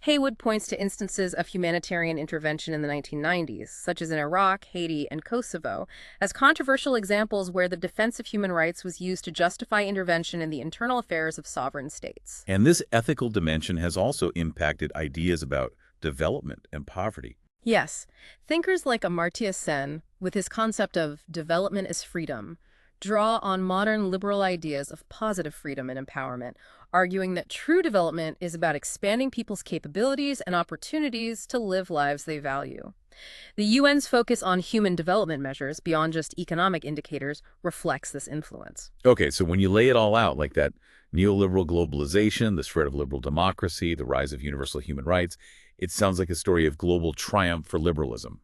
Haywood points to instances of humanitarian intervention in the 1990s, such as in Iraq, Haiti, and Kosovo, as controversial examples where the defense of human rights was used to justify intervention in the internal affairs of sovereign states. And this ethical dimension has also impacted ideas about development and poverty. Yes, thinkers like Amartya Sen, with his concept of development as freedom, draw on modern liberal ideas of positive freedom and empowerment, arguing that true development is about expanding people's capabilities and opportunities to live lives they value. The UN's focus on human development measures, beyond just economic indicators, reflects this influence. Okay, so when you lay it all out like that, neoliberal globalization, the spread of liberal democracy, the rise of universal human rights, it sounds like a story of global triumph for liberalism.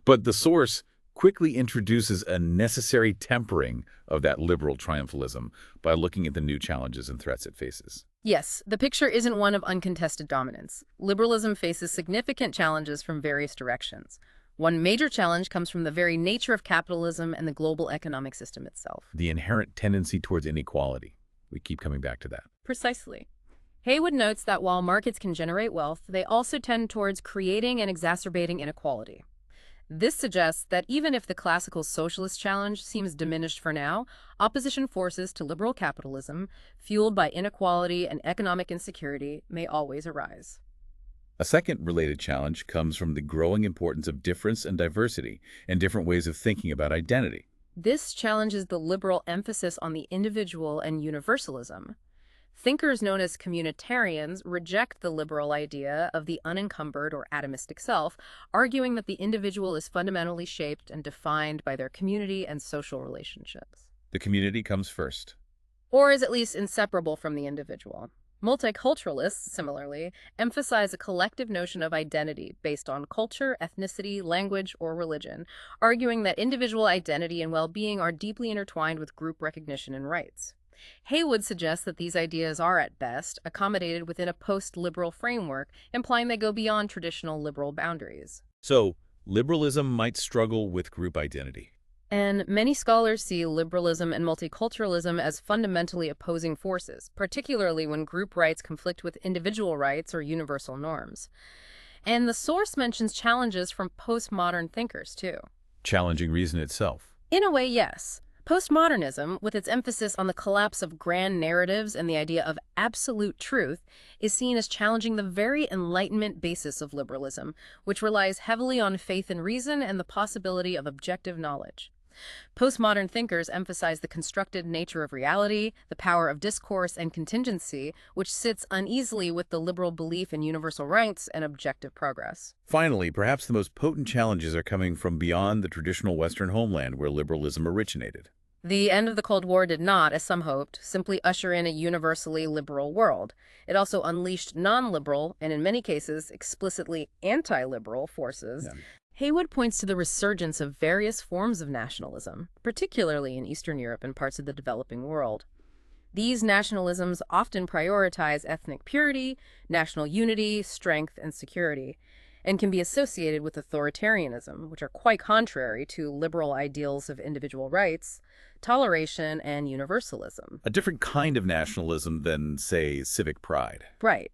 But the source quickly introduces a necessary tempering of that liberal triumphalism by looking at the new challenges and threats it faces. Yes, the picture isn't one of uncontested dominance. Liberalism faces significant challenges from various directions. One major challenge comes from the very nature of capitalism and the global economic system itself. The inherent tendency towards inequality. We keep coming back to that. Precisely. Haywood notes that while markets can generate wealth, they also tend towards creating and exacerbating inequality. This suggests that even if the classical socialist challenge seems diminished for now, opposition forces to liberal capitalism, fueled by inequality and economic insecurity, may always arise. A second related challenge comes from the growing importance of difference and diversity and different ways of thinking about identity. This challenges the liberal emphasis on the individual and universalism. Thinkers known as communitarians reject the liberal idea of the unencumbered or atomistic self, arguing that the individual is fundamentally shaped and defined by their community and social relationships. The community comes first. Or is at least inseparable from the individual. Multiculturalists, similarly, emphasize a collective notion of identity based on culture, ethnicity, language, or religion, arguing that individual identity and well-being are deeply intertwined with group recognition and rights. Haywood suggests that these ideas are, at best, accommodated within a post-liberal framework, implying they go beyond traditional liberal boundaries. So, liberalism might struggle with group identity. And many scholars see liberalism and multiculturalism as fundamentally opposing forces, particularly when group rights conflict with individual rights or universal norms. And the source mentions challenges from postmodern thinkers, too. Challenging reason itself. In a way, yes. Postmodernism, with its emphasis on the collapse of grand narratives and the idea of absolute truth, is seen as challenging the very Enlightenment basis of liberalism, which relies heavily on faith in reason and the possibility of objective knowledge. Postmodern thinkers emphasize the constructed nature of reality, the power of discourse and contingency, which sits uneasily with the liberal belief in universal rights and objective progress. Finally, perhaps the most potent challenges are coming from beyond the traditional Western homeland where liberalism originated. The end of the Cold War did not, as some hoped, simply usher in a universally liberal world. It also unleashed non-liberal, and in many cases, explicitly anti-liberal forces. Yeah. Haywood points to the resurgence of various forms of nationalism, particularly in Eastern Europe and parts of the developing world. These nationalisms often prioritize ethnic purity, national unity, strength, and security, and can be associated with authoritarianism, which are quite contrary to liberal ideals of individual rights, toleration, and universalism. A different kind of nationalism than, say, civic pride. Right.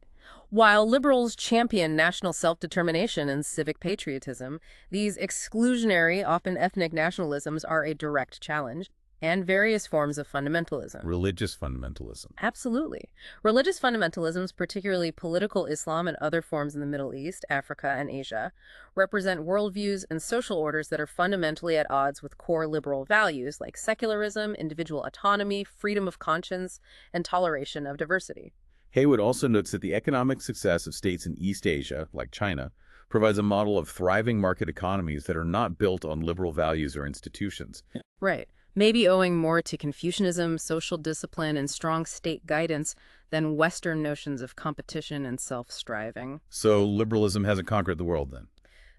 While liberals champion national self-determination and civic patriotism, these exclusionary, often ethnic nationalisms are a direct challenge, and various forms of fundamentalism. Religious fundamentalism. Absolutely. Religious fundamentalisms, particularly political Islam and other forms in the Middle East, Africa, and Asia, represent worldviews and social orders that are fundamentally at odds with core liberal values like secularism, individual autonomy, freedom of conscience, and toleration of diversity. Haywood also notes that the economic success of states in East Asia, like China, provides a model of thriving market economies that are not built on liberal values or institutions. Right. Maybe owing more to Confucianism, social discipline, and strong state guidance than Western notions of competition and self-striving. So liberalism hasn't conquered the world, then?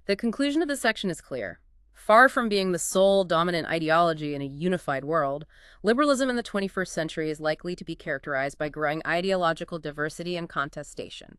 The conclusion of this section is clear. Far from being the sole dominant ideology in a unified world, liberalism in the 21st century is likely to be characterized by growing ideological diversity and contestation.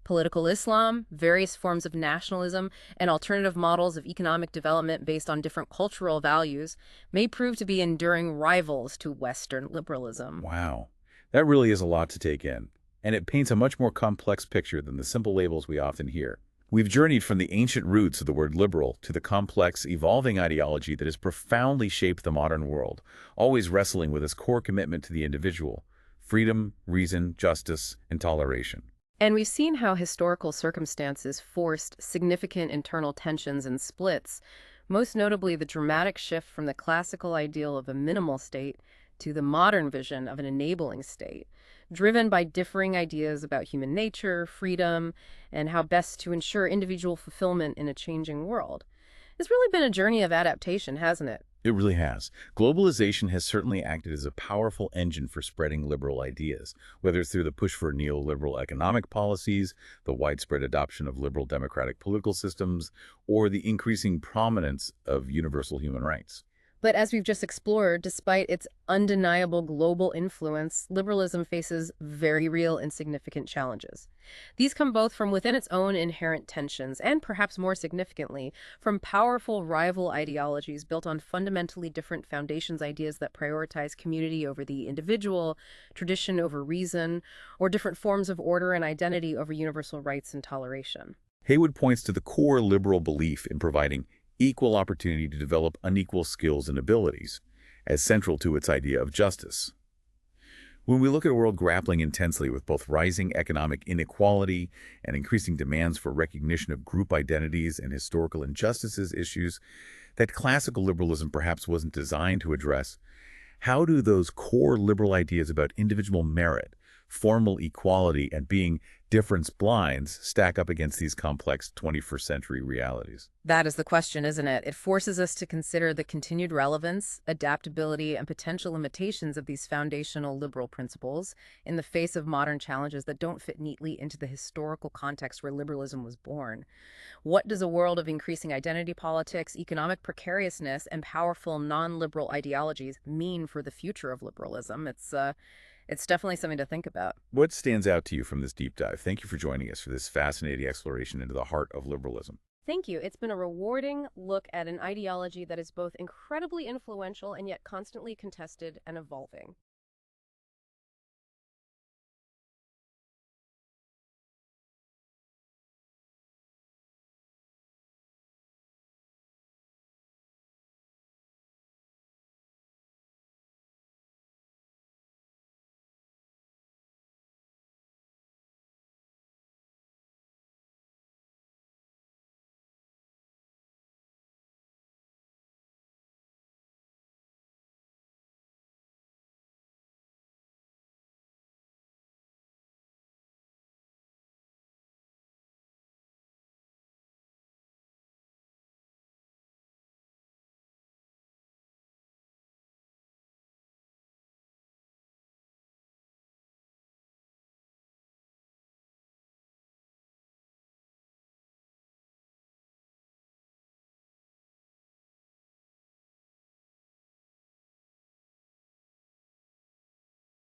Political Islam, various forms of nationalism, and alternative models of economic development based on different cultural values may prove to be enduring rivals to Western liberalism. Wow. That really is a lot to take in, and it paints a much more complex picture than the simple labels we often hear. We've journeyed from the ancient roots of the word liberal to the complex, evolving ideology that has profoundly shaped the modern world, always wrestling with its core commitment to the individual: freedom, reason, justice, and toleration. And we've seen how historical circumstances forced significant internal tensions and splits, most notably the dramatic shift from the classical ideal of a minimal state to the modern vision of an enabling state, driven by differing ideas about human nature, freedom, and how best to ensure individual fulfillment in a changing world. It's really been a journey of adaptation, hasn't it? It really has. Globalization has certainly acted as a powerful engine for spreading liberal ideas, whether it's through the push for neoliberal economic policies, the widespread adoption of liberal democratic political systems, or the increasing prominence of universal human rights. But as we've just explored, despite its undeniable global influence, liberalism faces very real and significant challenges. These come both from within its own inherent tensions and, perhaps more significantly, from powerful rival ideologies built on fundamentally different foundations, ideas that prioritize community over the individual, tradition over reason, or different forms of order and identity over universal rights and toleration. Haywood points to the core liberal belief in providing equal opportunity to develop unequal skills and abilities as central to its idea of justice. When we look at a world grappling intensely with both rising economic inequality and increasing demands for recognition of group identities and historical injustices issues that classical liberalism perhaps wasn't designed to address, how do those core liberal ideas about individual merit, formal equality, and being difference blinds stack up against these complex 21st century realities? That is the question, isn't it? It forces us to consider the continued relevance, adaptability, and potential limitations of these foundational liberal principles in the face of modern challenges that don't fit neatly into the historical context where liberalism was born. What does a world of increasing identity politics, economic precariousness, and powerful non-liberal ideologies mean for the future of liberalism? It's definitely something to think about. What stands out to you from this deep dive? Thank you for joining us for this fascinating exploration into the heart of liberalism. Thank you. It's been a rewarding look at an ideology that is both incredibly influential and yet constantly contested and evolving.